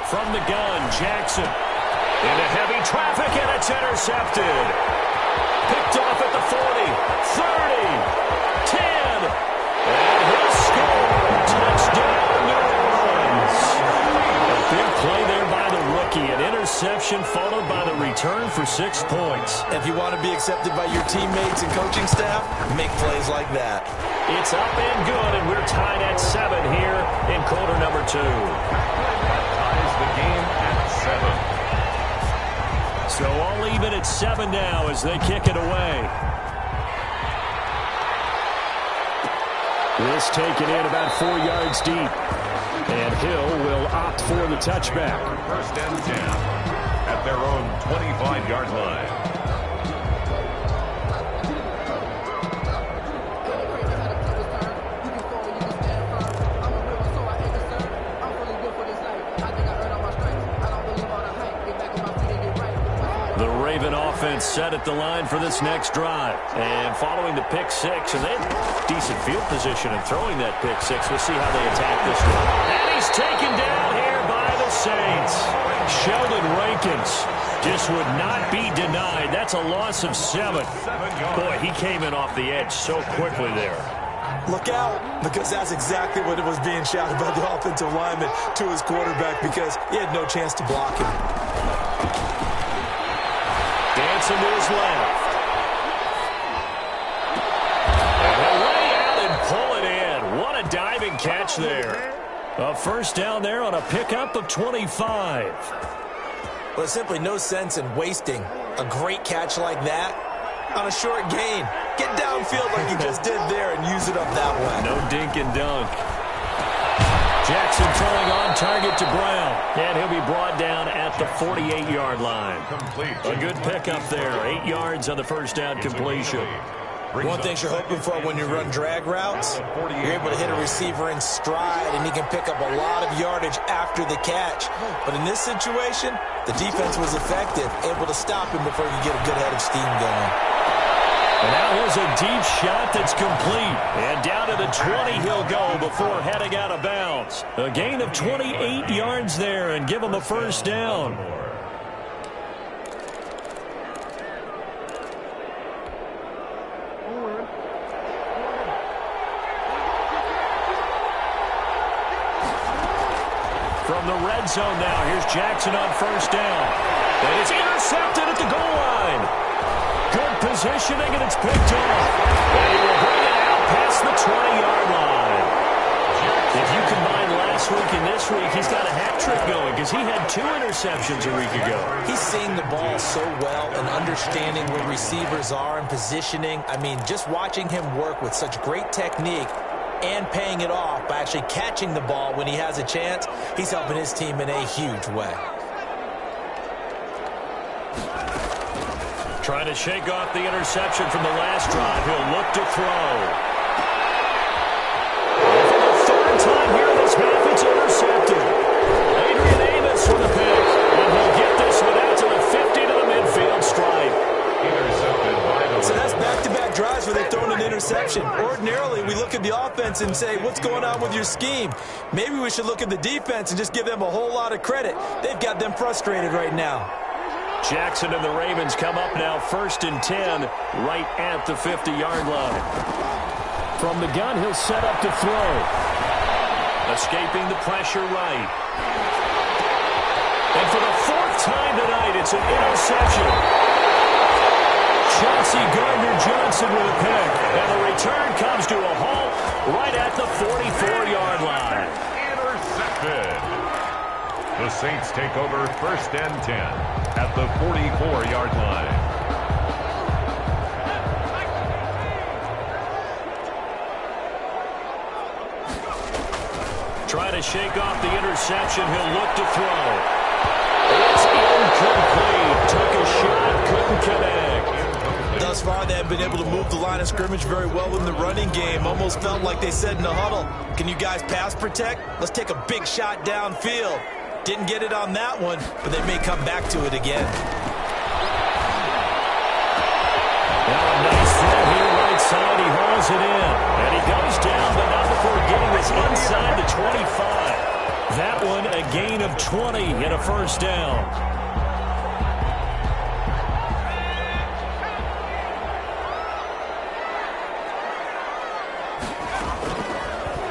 From the gun, Jackson. Into heavy traffic, and it's intercepted. Picked off at the 40, 30, 10. And he'll score. Touchdown, New Orleans. A big play there by the rookie. An interception followed by the return for 6 points. If you want to be accepted by your teammates and coaching staff, make plays like that. It's up and good, and we're tied at 7 here in quarter number 2. Ties the game at 7. So all even at 7 now as they kick it away. This taken in about 4 yards deep. And Hill will opt for the touchback. 1st and 10 at their own 25-yard line. Offense set at the line for this next drive. And following the pick 6, and they have decent field position in throwing that pick 6. We'll see how they attack this one. And he's taken down here by the Saints. Sheldon Rankins just would not be denied. That's a loss of 7. Boy, he came in off the edge so quickly there. Look out, because that's exactly what it was being shouted by the offensive lineman to his quarterback, because he had no chance to block him. Dancing to his left. And he'll lay out and pull it in. What a diving catch there. A first down there on a pickup of 25. Well, there's simply no sense in wasting a great catch like that on a short gain. Get downfield like you just did there and use it up that way. No dink and dunk. Jackson throwing on target to Brown. And he'll be brought down at the 48-yard line. A good pickup there. 8 yards on the first down completion. One thing you're hoping for when you run drag routes, you're able to hit a receiver in stride, and he can pick up a lot of yardage after the catch. But in this situation, the defense was effective, able to stop him before he could get a good head of steam going. And now here's a deep shot that's complete. And down to the 20 he'll go before heading out of bounds. A gain of 28 yards there and give him a first down. From the red zone now, here's Jackson on first down. And it's intercepted at the goal line. Good positioning, and it's picked off. And he will bring it out past the 20-yard line. If you combine last week and this week, he's got a hat trick going because he had 2 interceptions a week ago. He's seeing the ball so well and understanding where receivers are and positioning. I mean, just watching him work with such great technique and paying it off by actually catching the ball when he has a chance, he's helping his team in a huge way. Trying to shake off the interception from the last drive. He'll look to throw. And for the 3rd time here this half, it's intercepted. Adrian Amos for the pick. And he'll get this one out to the 50 to the midfield stripe. Intercepted by the So that's back-to-back drives where they've thrown an interception. Ordinarily, we look at the offense and say, what's going on with your scheme? Maybe we should look at the defense and just give them a whole lot of credit. They've got them frustrated right now. Jackson and the Ravens come up now 1st and 10 right at the 50-yard line. From the gun, he'll set up to throw. Escaping the pressure right. And for the 4th time tonight, it's an interception. Chauncey Gardner-Johnson with a pick. And the return comes to a halt right at the 44-yard line. intercepted. The Saints take over 1st and 10 at the 44-yard line. Trying to shake off the interception. He'll look to throw. It's incomplete. Took a shot, couldn't connect. Thus far, they have been able to move the line of scrimmage very well in the running game. Almost felt like they said in the huddle, can you guys pass protect? Let's take a big shot downfield. Didn't get it on that one, but they may come back to it again. Now a nice throw here right side. He hauls it in. And he goes down, but not before getting this inside the 25. That one a gain of 20 and a first down.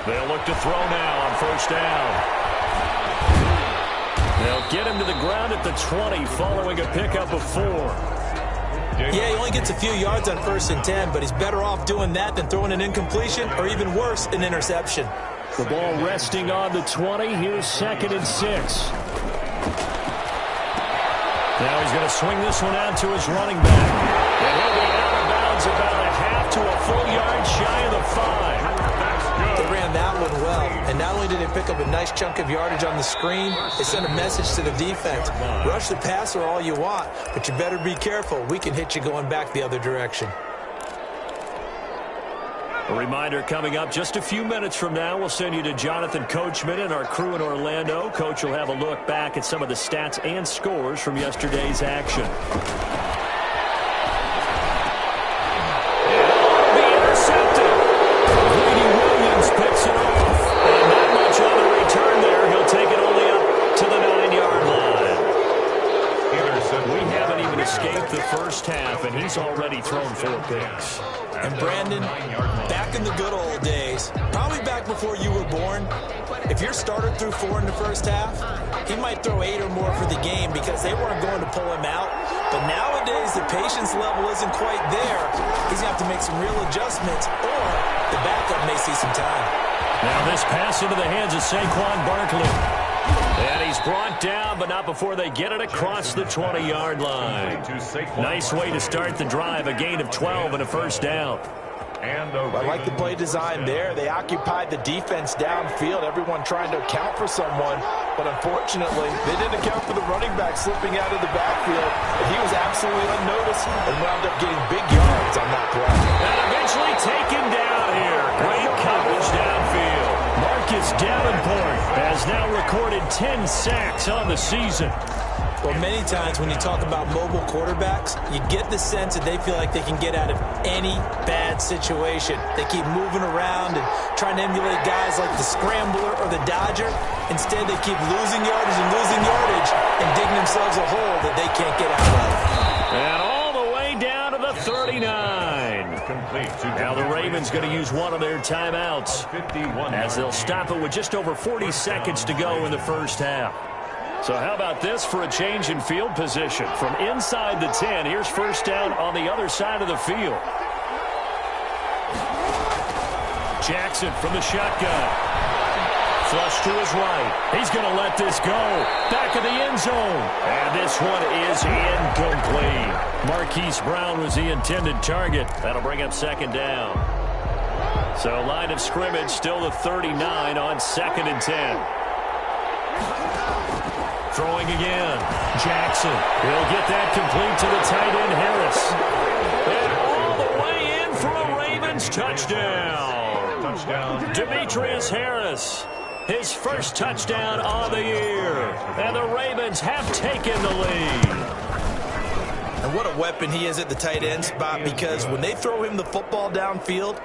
They'll look to throw now on first down. They'll get him to the ground at the 20 following a pickup of 4. Yeah, he only gets a few yards on 1st and 10, but he's better off doing that than throwing an incompletion or even worse, an interception. The ball resting on the 20. Here's 2nd and 6. Now he's going to swing this one out to his running back. And he'll be out of bounds about a half to a full yard shy of the 5. They ran that one well, and not only did they pick up a nice chunk of yardage on the screen, they sent a message to the defense. Rush the passer all you want, but you better be careful. We can hit you going back the other direction. A reminder coming up just a few minutes from now, we'll send you to Jonathan Coachman and our crew in Orlando. Coach will have a look back at some of the stats and scores from yesterday's action. Picks it off. And not much on the return there. He'll take it only up to the 9. he's already thrown 4 picks. And Brandon, back in the good old days, probably back before you were born, if your starter threw 4 in the first half, he might throw 8 or more for the game because they weren't going to pull him out. But nowadays, the patience level isn't quite there. He's going to have to make some real adjustments, or the backup may see some time. Now this pass into the hands of Saquon Barkley. And he's brought down, but not before they get it across the 20-yard line. Nice way to start the drive, a gain of 12 and a first down. I like the play design there. They occupied the defense downfield, everyone trying to account for someone. But unfortunately, they didn't account for the running back slipping out of the backfield. He was absolutely unnoticed and wound up getting big yards on that play. And eventually taken down here. Great coverage downfield. Marcus Davenport has now recorded 10 sacks on the season. Well, many times when you talk about mobile quarterbacks, you get the sense that they feel like they can get out of any bad situation. They keep moving around and trying to emulate guys like the scrambler or the dodger. Instead, they keep losing yardage and digging themselves a hole that they can't get out of. And all the way down to the 39. Now the Ravens going to use one of their timeouts as they'll stop it with just over 40 seconds to go in the first half. So how about this for a change in field position? From inside the 10, here's first down on the other side of the field. Jackson from the shotgun. Flush to his right. He's going to let this go. Back of the end zone. And this one is incomplete. Marquise Brown was the intended target. That'll bring up second down. So line of scrimmage still the 39 on 2nd and 10. Throwing again. Jackson. He'll get that complete to the tight end, Harris. And all the way in for a Ravens touchdown. Demetrius Harris. His first touchdown of the year. And the Ravens have taken the lead. And what a weapon he is at the tight end spot, because when they throw him the football downfield,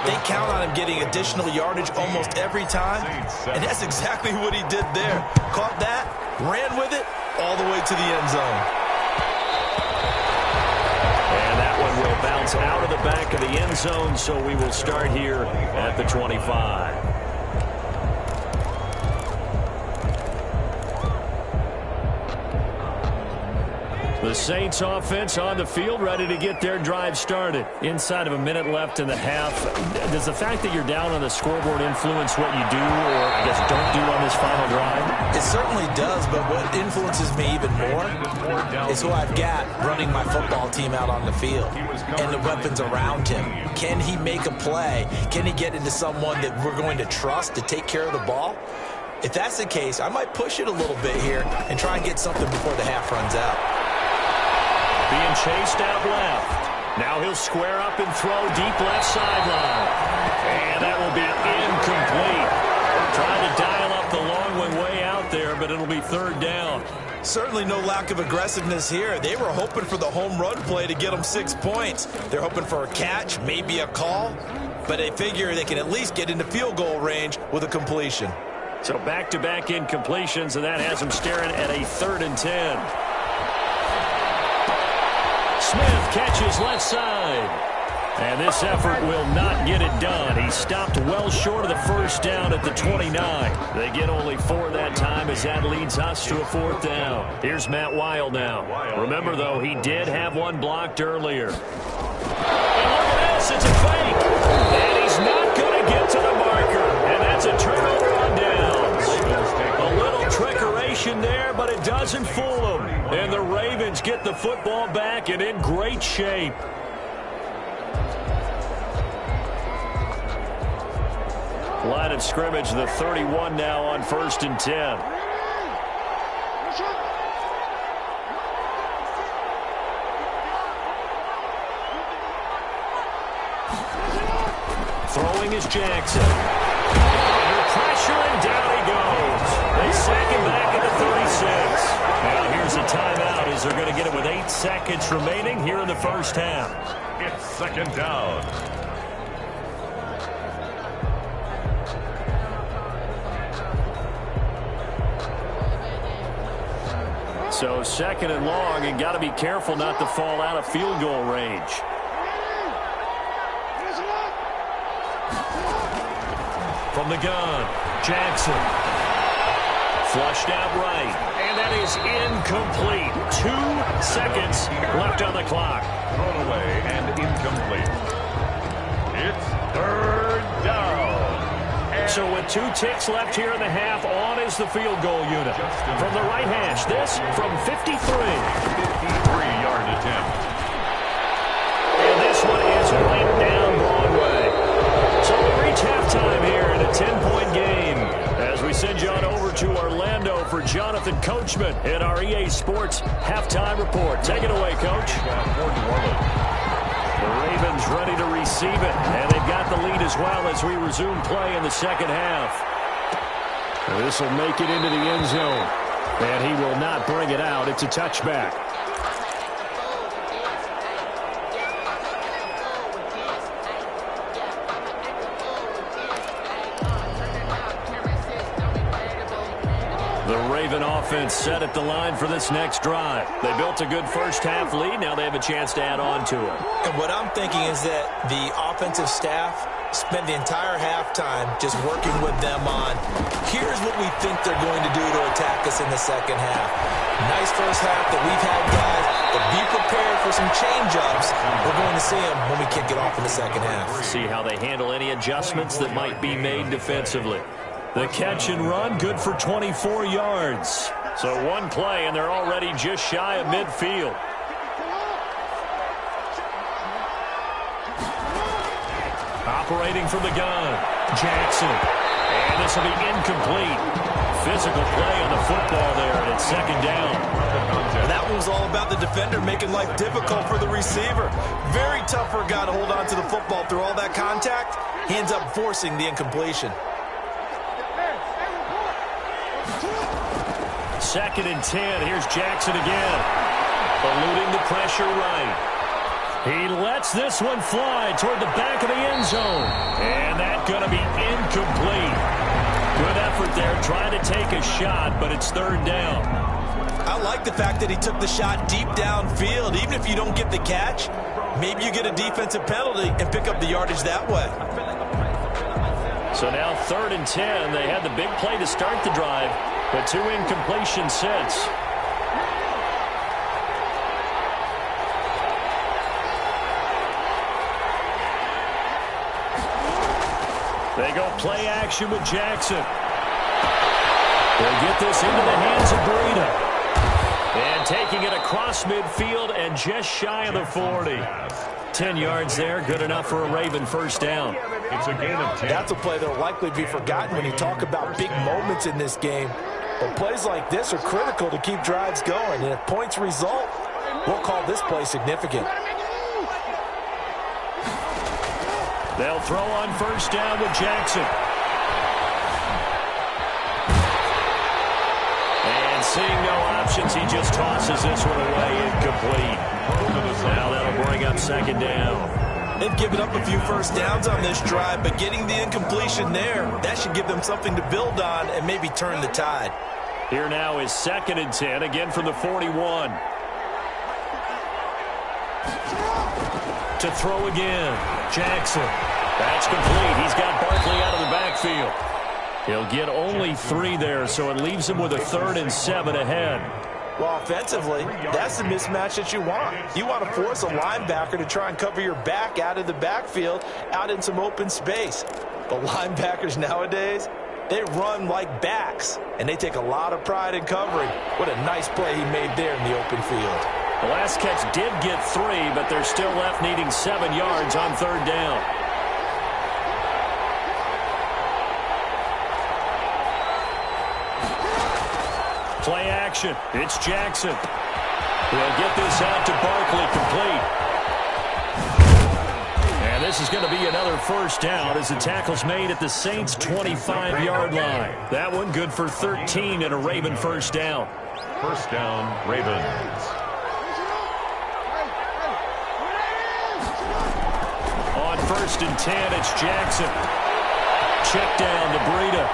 they count on him getting additional yardage almost every time. And that's exactly what he did there. Caught that, ran with it, all the way to the end zone. And that one will bounce out of the back of the end zone, so we will start here at the 25. The Saints offense on the field, ready to get their drive started. Inside of a minute left in the half. Does the fact that you're down on the scoreboard influence what you do, or I guess don't do on this final drive? It certainly does, but what influences me even more is who I've got running my football team out on the field and the weapons around him. Can he make a play? Can he get into someone that we're going to trust to take care of the ball? If that's the case, I might push it a little bit here and try and get something before the half runs out. Being chased out left. Now he'll square up and throw deep left sideline. And that will be incomplete. Trying to dial up the long one way out there, but it'll be third down. Certainly no lack of aggressiveness here. They were hoping for the home run play to get them 6 points. They're hoping for a catch, maybe a call, but they figure they can at least get into field goal range with a completion. So back-to-back incompletions, and that has them staring at a 3rd and 10. Smith catches left side. And this effort will not get it done. He stopped well short of the first down at the 29. They get only 4 that time as that leads us to a 4th down. Here's Matt Weil now. Remember, though, he did have one blocked earlier. And look at this. It's a fake. And he's not going to get to the marker. And that's a turnover on downs. A little trickeration there, but it doesn't fool them. And the Ravens get the football back and in great shape. Line of scrimmage, the 31 now on 1st and 10. Throwing is Jackson. Under pressure, and down he goes. They sack him back at the 36. Now here's a timeout as they're going to get it with 8 seconds remaining here in the first half. It's second down. So second and long, and got to be careful not to fall out of field goal range. From the gun, Jackson. Flushed out right, and that is incomplete. 2 seconds left on the clock. Thrown away and incomplete. It's third down. So with 2 ticks left here in the half, on is the field goal unit. From the right hash, this from 53. 53-yard attempt. And this one is right down Broadway. So we reach halftime here in a 10-point game as we send you on over to Orlando for Jonathan Coachman in our EA Sports halftime report. Take it away, Coach. The Ravens ready to receive it, and they've got the lead as well as we resume play in the second half. This will make it into the end zone, and he will not bring it out. It's a touchback. The Raven offense set at the line for this next drive. They built a good first half lead. Now they have a chance to add on to it. And what I'm thinking is that the offensive staff spent the entire halftime just working with them on, here's what we think they're going to do to attack us in the second half. Nice first half that we've had, guys, but be prepared for some change-ups. We're going to see them when we kick it off in the second half. See how they handle any adjustments that might be made defensively. The catch and run, good for 24 yards. So one play, and they're already just shy of midfield. Operating from the gun, Jackson. And this will be incomplete. Physical play on the football there, and it's second down. That was all about the defender making life difficult for the receiver. Very tough for a guy to hold on to the football through all that contact. He ends up forcing the incompletion. Second and 10. Here's Jackson again. Eluding the pressure right. He lets this one fly toward the back of the end zone. And that's going to be incomplete. Good effort there trying to take a shot, but it's third down. I like the fact that he took the shot deep downfield. Even if you don't get the catch, maybe you get a defensive penalty and pick up the yardage that way. So now third and 10. They had the big play to start the drive, but 2 incompletions since. They go play action with Jackson. They'll get this into the hands of Breida. And taking it across midfield and just shy of the 40. 10 yards there, good enough for a Raven first down. It's a gain of 10. That's a play that will likely be forgotten when you talk about big moments in this game. But plays like this are critical to keep drives going. And if points result, we'll call this play significant. They'll throw on first down with Jackson. And seeing no options, he just tosses this one away incomplete. Now that'll bring up second down. They've given up a few first downs on this drive, but getting the incompletion there, that should give them something to build on and maybe turn the tide. Here now is second and 10, again from the 41. To throw again, Jackson. That's complete. He's got Barkley out of the backfield. He'll get only 3 there, so it leaves him with a 3rd and 7 ahead. Well, offensively, that's the mismatch that you want. You want to force a linebacker to try and cover your back out of the backfield, out in some open space. But linebackers nowadays, they run like backs, and they take a lot of pride in covering. What a nice play he made there in the open field. The last catch did get 3, but they're still left needing 7 yards on third down. Play action. It's Jackson. He'll get this out to Barkley, complete. And this is going to be another first down as the tackle's made at the Saints' 25-yard line. That one good for 13 and a Raven first down. First down, Ravens. On first and 10, it's Jackson. Check down to Breida.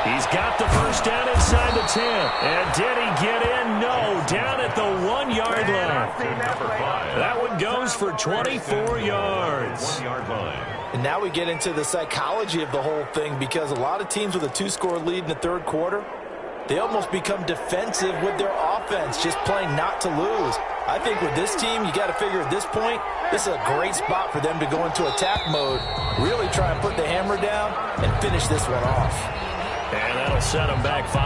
He's got the first down inside the 10. And did he get in? No, down at the 1-yard line. That one goes for 24 yards. And now we get into the psychology of the whole thing, because a lot of teams with a 2-score lead in the third quarter, they almost become defensive with their offense, just playing not to lose. I think with this team, you got to figure at this point, this is a great spot for them to go into attack mode, really try and put the hammer down and finish this one off. And that'll set them back 5.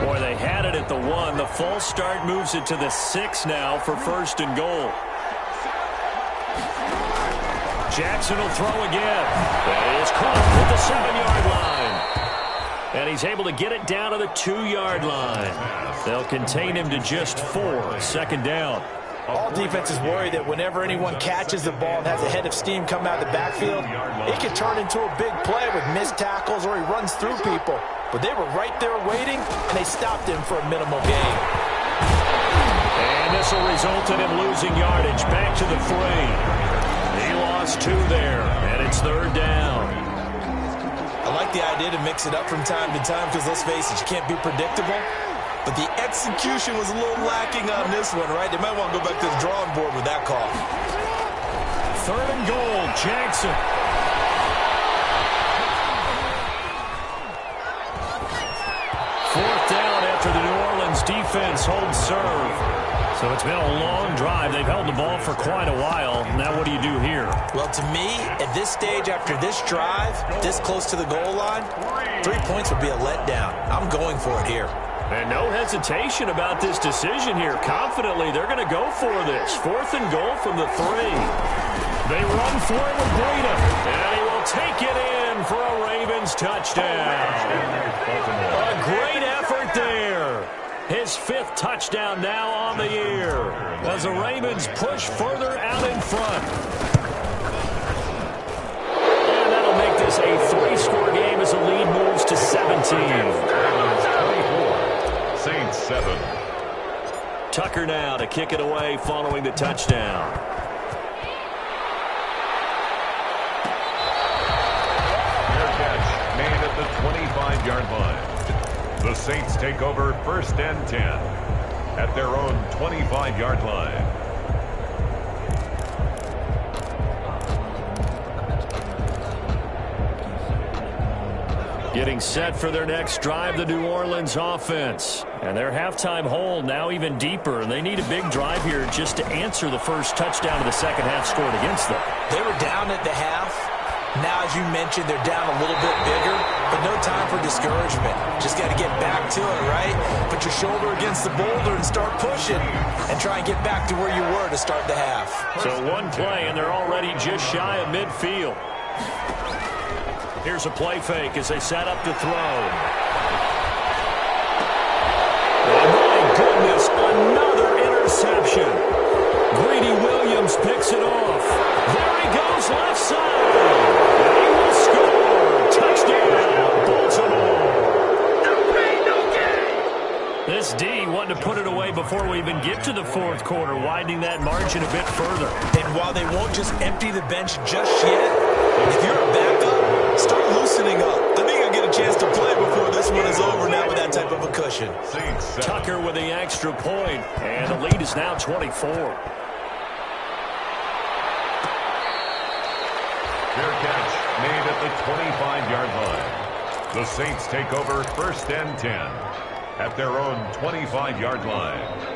Boy, they had it at the 1. The false start moves it to the 6 now for first and goal. Jackson will throw again. That is caught at the 7-yard line. And he's able to get it down to the 2-yard line. They'll contain him to just 4. Second down. All defenses worry that whenever anyone catches the ball and has a head of steam come out of the backfield, it can turn into a big play with missed tackles or he runs through people. But they were right there waiting, and they stopped him for a minimal gain. And this will result in him losing yardage back to the 3. He lost 2 there, and it's third down. I like the idea to mix it up from time to time because, let's face it, you can't be predictable. But the execution was a little lacking on this one, right? They might want to go back to the drawing board with that call. Third and goal, Jackson. Fourth down after the New Orleans defense holds serve. So it's been a long drive. They've held the ball for quite a while. Now what do you do here? Well, to me, at this stage, after this drive, this close to the goal line, 3 points would be a letdown. I'm going for it here. And no hesitation about this decision here. Confidently, they're going to go for this. Fourth and goal from the 3. They run for it with Breida. And he will take it in for a Ravens touchdown. A great effort there. His 5th touchdown now on the year as the Ravens push further out in front. And that'll make this a 3-score game as the lead moves to 17. Saints 7. Tucker now to kick it away following the touchdown. Fair catch made at the 25-yard line. The Saints take over first and 10 at their own 25-yard line. Getting set for their next drive, the New Orleans offense. And their halftime hole now even deeper. And they need a big drive here just to answer the first touchdown of the second half scored against them. They were down at the half. Now, as you mentioned, they're down a little bit bigger, but no time for discouragement. Just got to get back to it, right? Put your shoulder against the boulder and start pushing and try and get back to where you were to start the half. So one play, and they're already just shy of midfield. Here's a play fake as they set up to throw. Oh, my goodness, another interception. Greedy Williams picks it off. There he goes, left side. And he will score. Touchdown, Baltimore. This D wanted to put it away before we even get to the fourth quarter, widening that margin a bit further. And while they won't just empty the bench just yet, if you're a backup, start loosening up. I think you'll get a chance to play before this one is over now with that type of a cushion. Tucker with the extra point, and the lead is now 24. Fair catch made at the 25-yard line. The Saints take over first and 10 at their own 25-yard line.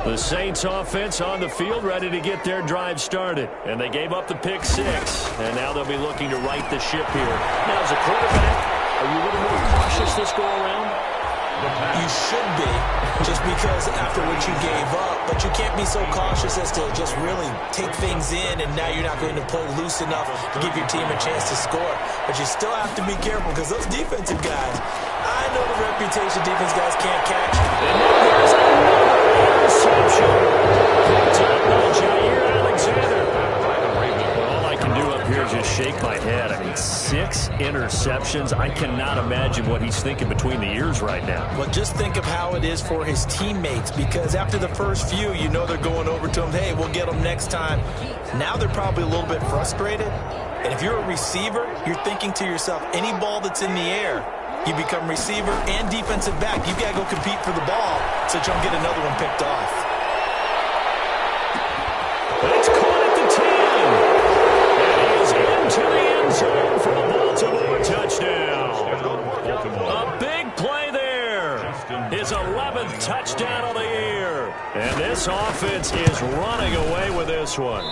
The Saints offense on the field ready to get their drive started. And they gave up the pick 6. And now they'll be looking to right the ship here. Now, as a quarterback, are you a little more cautious this go around? You should be, just because after what you gave up. But you can't be so cautious as to just really take things in, and now you're not going to play loose enough to give your team a chance to score. But you still have to be careful because those defensive guys, I know the reputation defense guys can't catch. And now here's another interception. Jair 6 interceptions. I cannot imagine what he's thinking between the ears right now. Well, just think of how it is for his teammates, because after the first few, you know they're going over to him, hey, we'll get them next time. Now they're probably a little bit frustrated. And if you're a receiver, you're thinking to yourself, any ball that's in the air, you become receiver and defensive back. You've got to go compete for the ball so that you don't get another one picked off. It's caught at the 10. And he is into the end zone for the Baltimore touchdown. A big play there. His 11th touchdown of the year. And this offense is running away with this one.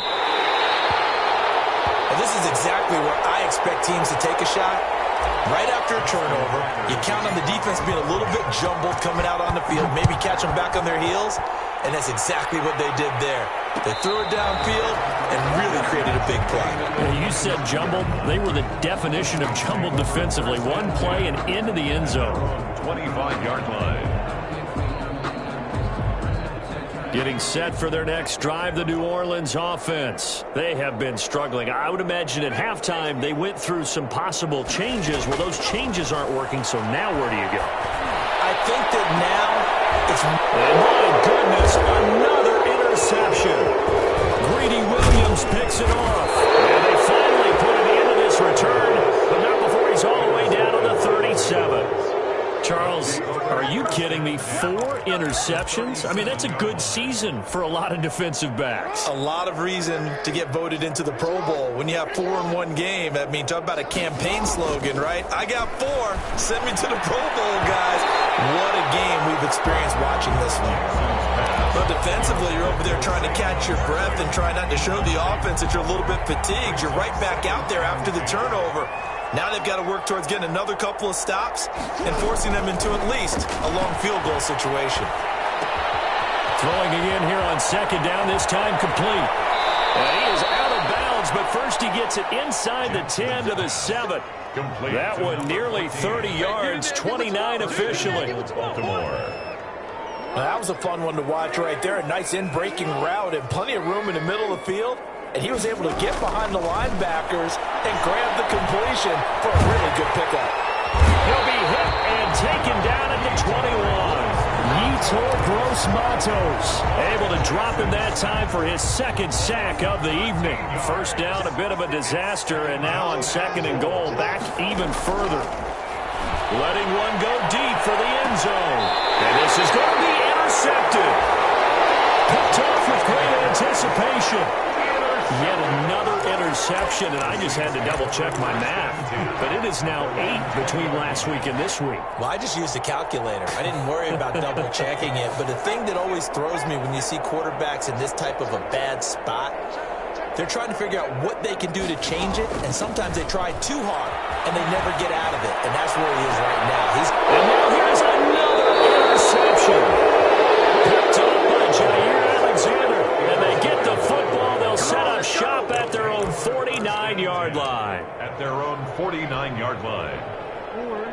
Well, this is exactly where I expect teams to take a shot. Right after a turnover, you count on the defense being a little bit jumbled coming out on the field, maybe catch them back on their heels, and that's exactly what they did there. They threw it downfield and really created a big play. You said jumbled. They were the definition of jumbled defensively. One play and into the end zone. 25-yard line. Getting set for their next drive, the New Orleans offense. They have been struggling. I would imagine at halftime they went through some possible changes. Well, those changes aren't working, so now where do you go? I think that now it's... And my goodness, another interception. Greedy Williams picks it off. And they finally put an end to this return, but not before he's all the way down to the 37. Charles, are you kidding me? 4 interceptions? I mean, that's a good season for a lot of defensive backs. A lot of reason to get voted into the Pro Bowl. When you have 4 in one game, I mean, talk about a campaign slogan, right? I got 4. Send me to the Pro Bowl, guys. What a game we've experienced watching this one. But defensively, you're over there trying to catch your breath and try not to show the offense that you're a little bit fatigued. You're right back out there after the turnover. Now they've got to work towards getting another couple of stops and forcing them into at least a long field goal situation. Throwing again here on second down, this time complete. And he is out of bounds, but first he gets it inside the 10 to the 7. Complete. That one nearly 30 yards, 29 officially. Baltimore. Well, that was a fun one to watch right there. A nice in-breaking route and plenty of room in the middle of the field. And he was able to get behind the linebackers and grab the completion for a really good pickup. He'll be hit and taken down at the 21. Yetur Gross-Matos able to drop him that time for his 2nd sack of the evening. First down, a bit of a disaster, and now on 2nd and goal, back even further. Letting one go deep for the end zone. And this is going to be intercepted. Picked off with great anticipation. Yet another interception, and I just had to double-check my math. But it is now 8 between last week and this week. Well, I just used a calculator. I didn't worry about double-checking it. But the thing that always throws me when you see quarterbacks in this type of a bad spot, they're trying to figure out what they can do to change it, and sometimes they try too hard, and they never get out of it. And that's where he is right now. And now here's another interception. Picked up by Jair Alexander. And they get the football. They'll set up shop at their own 49-yard line. At their own 49-yard line.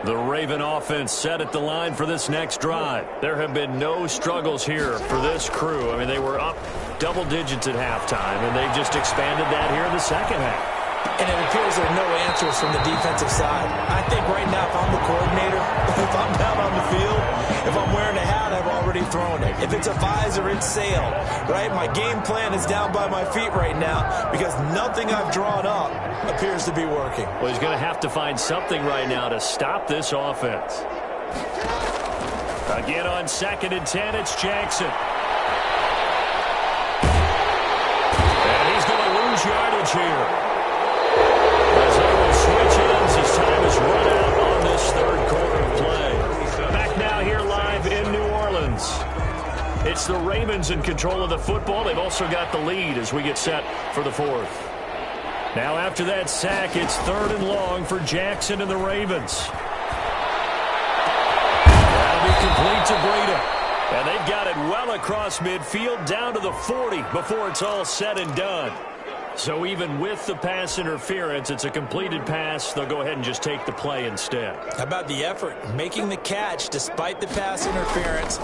The Raven offense set at the line for this next drive. There have been no struggles here for this crew. I mean, they were up double digits at halftime, and they've just expanded that here in the second half. And it appears there are no answers from the defensive side. I think right now, if I'm the coordinator, if I'm down on the field, if I'm wearing a hat, I've already thrown it. If it's a visor, it's sailed, right? My game plan is down by my feet right now because nothing I've drawn up appears to be working. Well, he's going to have to find something right now to stop this offense. Again on 2nd and 10, it's Jackson. And he's going to lose yardage here. As they will switch ends as time is run out on this 3rd quarter of play. Back now here live in New Orleans. It's the Ravens in control of the football. They've also got the lead as we get set for the 4th. Now after that sack, it's 3rd and long for Jackson and the Ravens. That'll be complete to Breida. And they've got it well across midfield down to the 40 before it's all said and done. So even with the pass interference, it's a completed pass. They'll go ahead and just take the play instead. How about the effort? Making the catch despite the pass interference.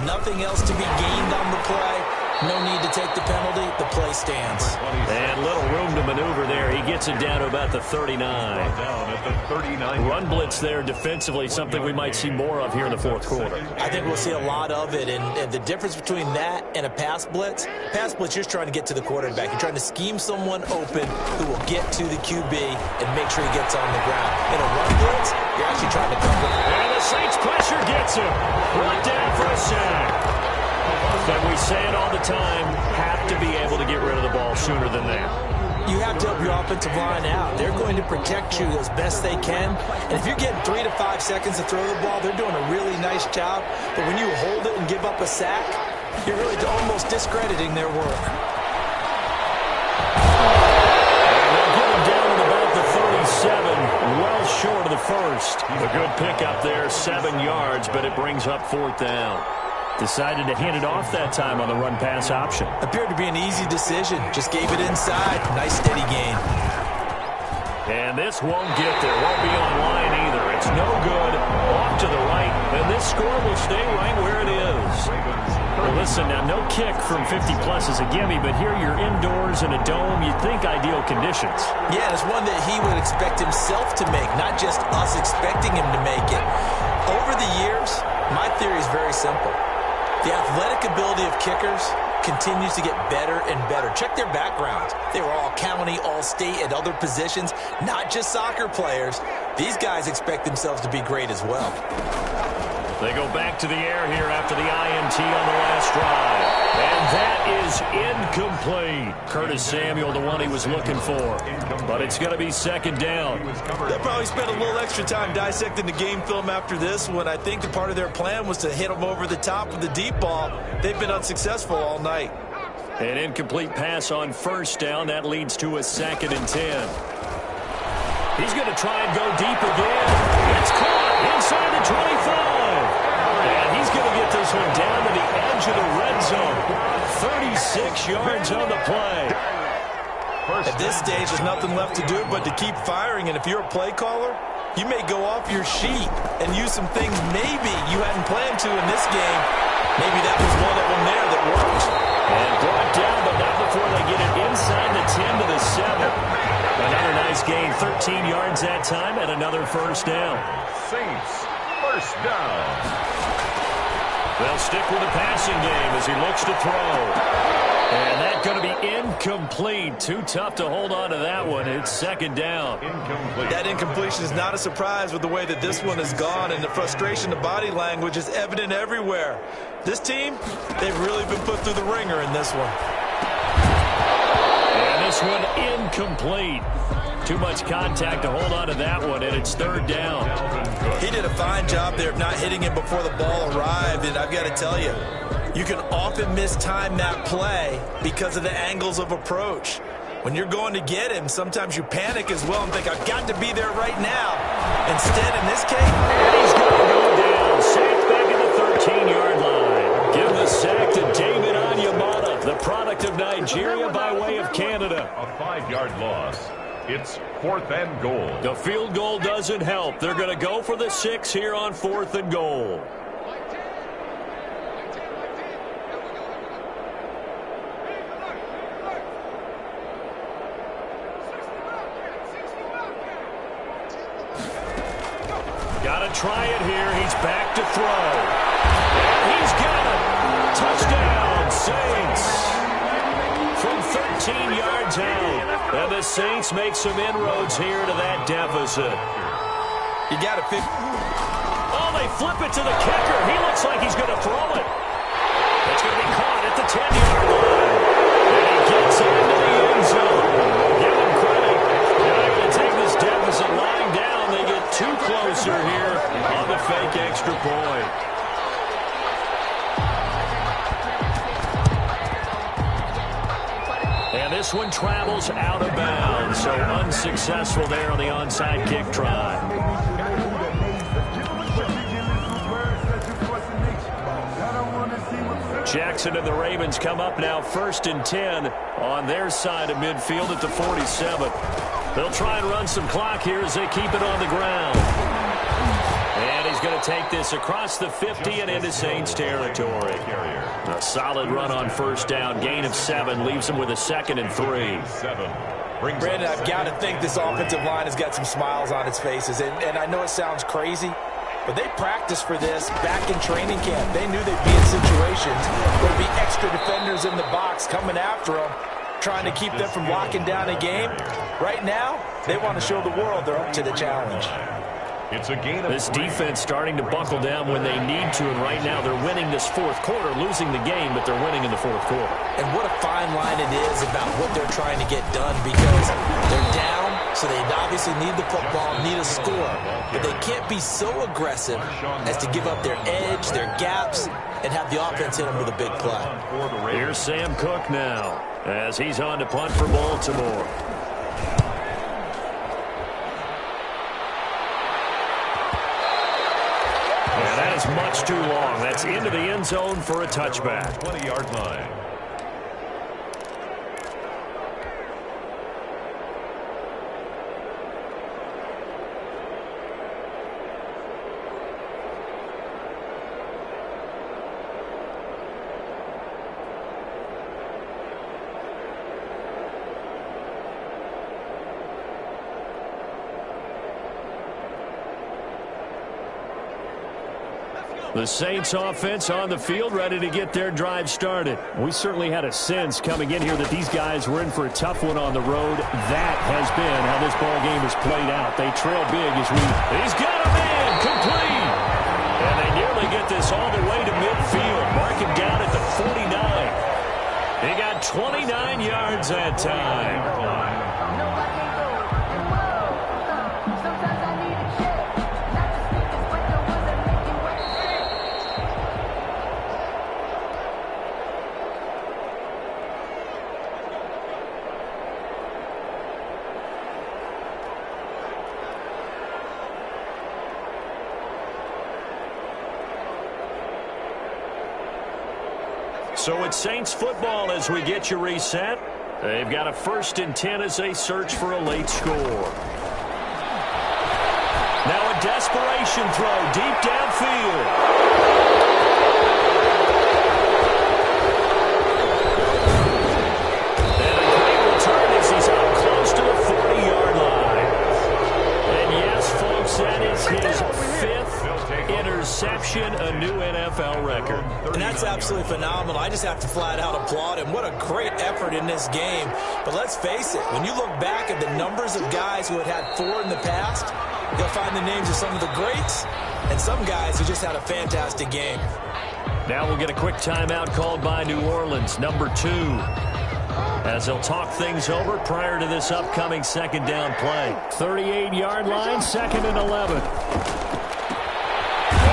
Nothing else to be gained on the play. No need to take the penalty. The play stands. And little room to maneuver there. He gets it down to about the 39. Run blitz there defensively, something we might see more of here in the fourth quarter. I think we'll see a lot of it. And the difference between that and a pass blitz, you're just trying to get to the quarterback. You're trying to scheme someone open who will get to the QB and make sure he gets on the ground. In a run blitz, you're actually trying to cover. And the Saints pressure gets him. Brought down for a sack. And we say it all the time, have to be able to get rid of the ball sooner than that. You have to help your offensive line out. They're going to protect you as best they can. And if you're getting 3 to 5 seconds to throw the ball, they're doing a really nice job. But when you hold it and give up a sack, you're really almost discrediting their work. And they'll get him down at about the 37, well short of the first. A good pickup there, 7 yards, but it brings up 4th down. Decided to hand it off that time on the run-pass option. Appeared to be an easy decision. Just gave it inside. Nice steady gain. And this won't get there. Won't be on line either. It's no good. Off to the right. And this score will stay right where it is. Well, listen, now no kick from 50-plus is a gimme, but here you're indoors in a dome. You'd think ideal conditions. Yeah, it's one that he would expect himself to make, not just us expecting him to make it. Over the years, my theory is very simple. The athletic ability of kickers continues to get better and better. Check their backgrounds. They were all county, all state, at other positions, not just soccer players. These guys expect themselves to be great as well. They go back to the air here after the INT on the last drive. And that is incomplete. Curtis Samuel, the one he was looking for. But it's going to be 2nd down. They'll probably spend a little extra time dissecting the game film after this one. I think the part of their plan was to hit them over the top with the deep ball. They've been unsuccessful all night. An incomplete pass on 1st down. That leads to a 2nd and 10. He's going to try and go deep again. It's caught inside the 25. And he's going to get this one down to the edge of the red zone. 36 yards on the play. At this stage, there's nothing left to do but to keep firing. And if you're a play caller, you may go off your sheet and use some things maybe you hadn't planned to in this game. Maybe that was one of them there that worked. And brought down, but not before they get it inside the 10 to the 7. Another nice gain, 13 yards that time, and another 1st down. Saints, 1st down. They'll stick with the passing game as he looks to throw. And that's going to be incomplete. Too tough to hold on to that one. It's 2nd down. Incomplete. That incompletion is not a surprise with the way that this one has gone, and the frustration, the body language is evident everywhere. This team, they've really been put through the ringer in this one. And this one incomplete. Too much contact to hold on to that one, and it's 3rd down. He did a fine job there of not hitting him before the ball arrived, and I've got to tell you, you can often mistime that play because of the angles of approach. When you're going to get him, sometimes you panic as well and think, I've got to be there right now. Instead, in this case, and he's going to go down. Sacked back at the 13-yard line. Give the sack to David Onyemata, the product of Nigeria by way of Canada. A 5-yard loss. It's 4th and goal. The field goal doesn't help. They're going to go for the 6 here on 4th and goal. Got to try it here. He's back to throw. And he's got it. Touchdown, Saints. From 13 yards out. And the Saints make some inroads here to that deficit. you got to pick. Oh, they flip it to the kicker. He looks like he's going to throw it. It's going to be caught at the 10-yard line. And he gets into the end zone. Give him credit. They're not going to take this deficit lying down. They get too closer here on the fake extra point. And this one travels out of bounds, so unsuccessful there on the onside kick try. Jackson and the Ravens come up now 1st and 10 on their side of midfield at the 47. They'll try and run some clock here as they keep it on the ground. And he's going to take this across the 50 and into Saints territory. A solid run on first down. Gain of 7 leaves them with a 2nd and 3. Brandon, I've got to think this offensive line has got some smiles on its faces. And I know it sounds crazy, but they practiced for this back in training camp. They knew they'd be in situations where there'd be extra defenders in the box coming after them, trying to keep them from locking down a game. Right now, they want to show the world they're up to the challenge. It's a gain of this defense starting to buckle down when they need to, and right now they're winning this fourth quarter, losing the game, but they're winning in the fourth quarter. And what a fine line it is about what they're trying to get done, because they're down, so they obviously need the football, need a score, but they can't be so aggressive as to give up their edge, their gaps, and have the offense hit them with a big play. Here's Sam Cook now, as he's on to punt for Baltimore. Yeah, that is much too long. That's into the end zone for a touchback. 20-yard line. The Saints offense on the field, ready to get their drive started. We certainly had a sense coming in here that these guys were in for a tough one on the road. That has been how this ball game has played out. They trail big as he's got a man, complete. And they nearly get this all the way to midfield. Mark him down at the 49. He got 29 yards that time. So it's Saints football as we get you reset. They've got a 1st and 10 as they search for a late score. Now a desperation throw deep downfield. And a great return as he's out close to the 40-yard line. And yes, folks, that is his 5th interception, a new NFL record. And that's absolutely phenomenal. I just have to flat out applaud him. What a great effort in this game. But let's face it, when you look back at the numbers of guys who had 4 in the past, you'll find the names of some of the greats and some guys who just had a fantastic game. Now we'll get a quick timeout called by New Orleans, number 2, as they'll talk things over prior to this upcoming 2nd down play. 38-yard line, 2nd and 11.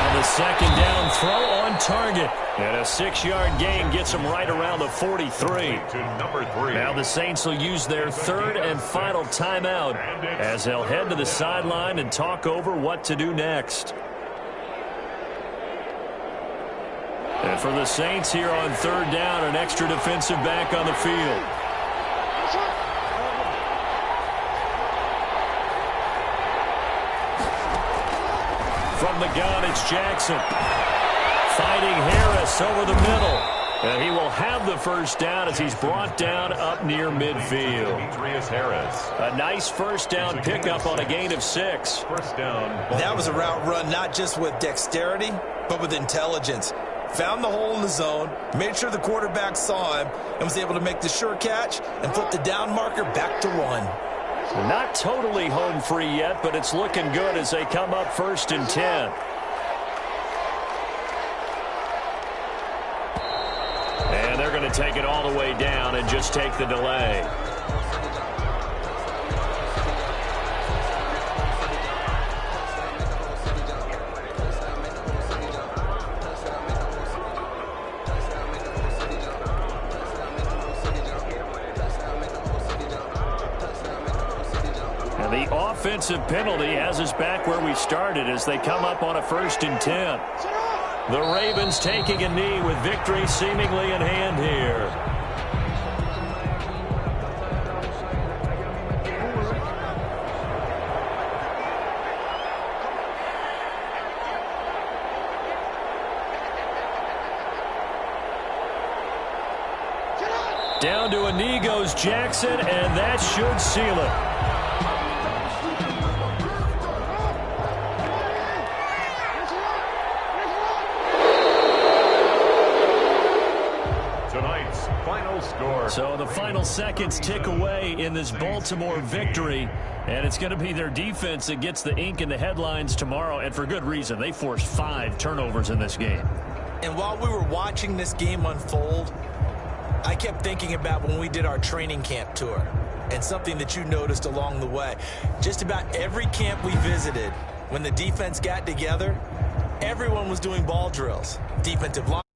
The 2nd down throw on target. And a 6-yard gain gets them right around the 43. Now the Saints will use their 3rd and final timeout as they'll head to the sideline and talk over what to do next. And for the Saints here on 3rd down, an extra defensive back on the field. From the gun, it's Jackson. Fighting Harris over the middle. And he will have the 1st down as he's brought down up near midfield. Harris. A nice 1st down pickup on a gain of 6. 1st down. That was a route run not just with dexterity, but with intelligence. Found the hole in the zone, made sure the quarterback saw him, and was able to make the sure catch and flip the down marker back to 1. Not totally home free yet, but it's looking good as they come up 1st and 10. And they're going to take it all the way down and just take the delay. The offensive penalty has us back where we started as they come up on a 1st and 10. The Ravens taking a knee with victory seemingly in hand here. Down to a knee goes Jackson, and that should seal it. Tonight's final score. So the final seconds tick away in this Baltimore victory, and it's going to be their defense that gets the ink in the headlines tomorrow, and for good reason. They forced 5 turnovers in this game. And while we were watching this game unfold, I kept thinking about when we did our training camp tour and something that you noticed along the way. Just about every camp we visited, when the defense got together, everyone was doing ball drills. Defensive line.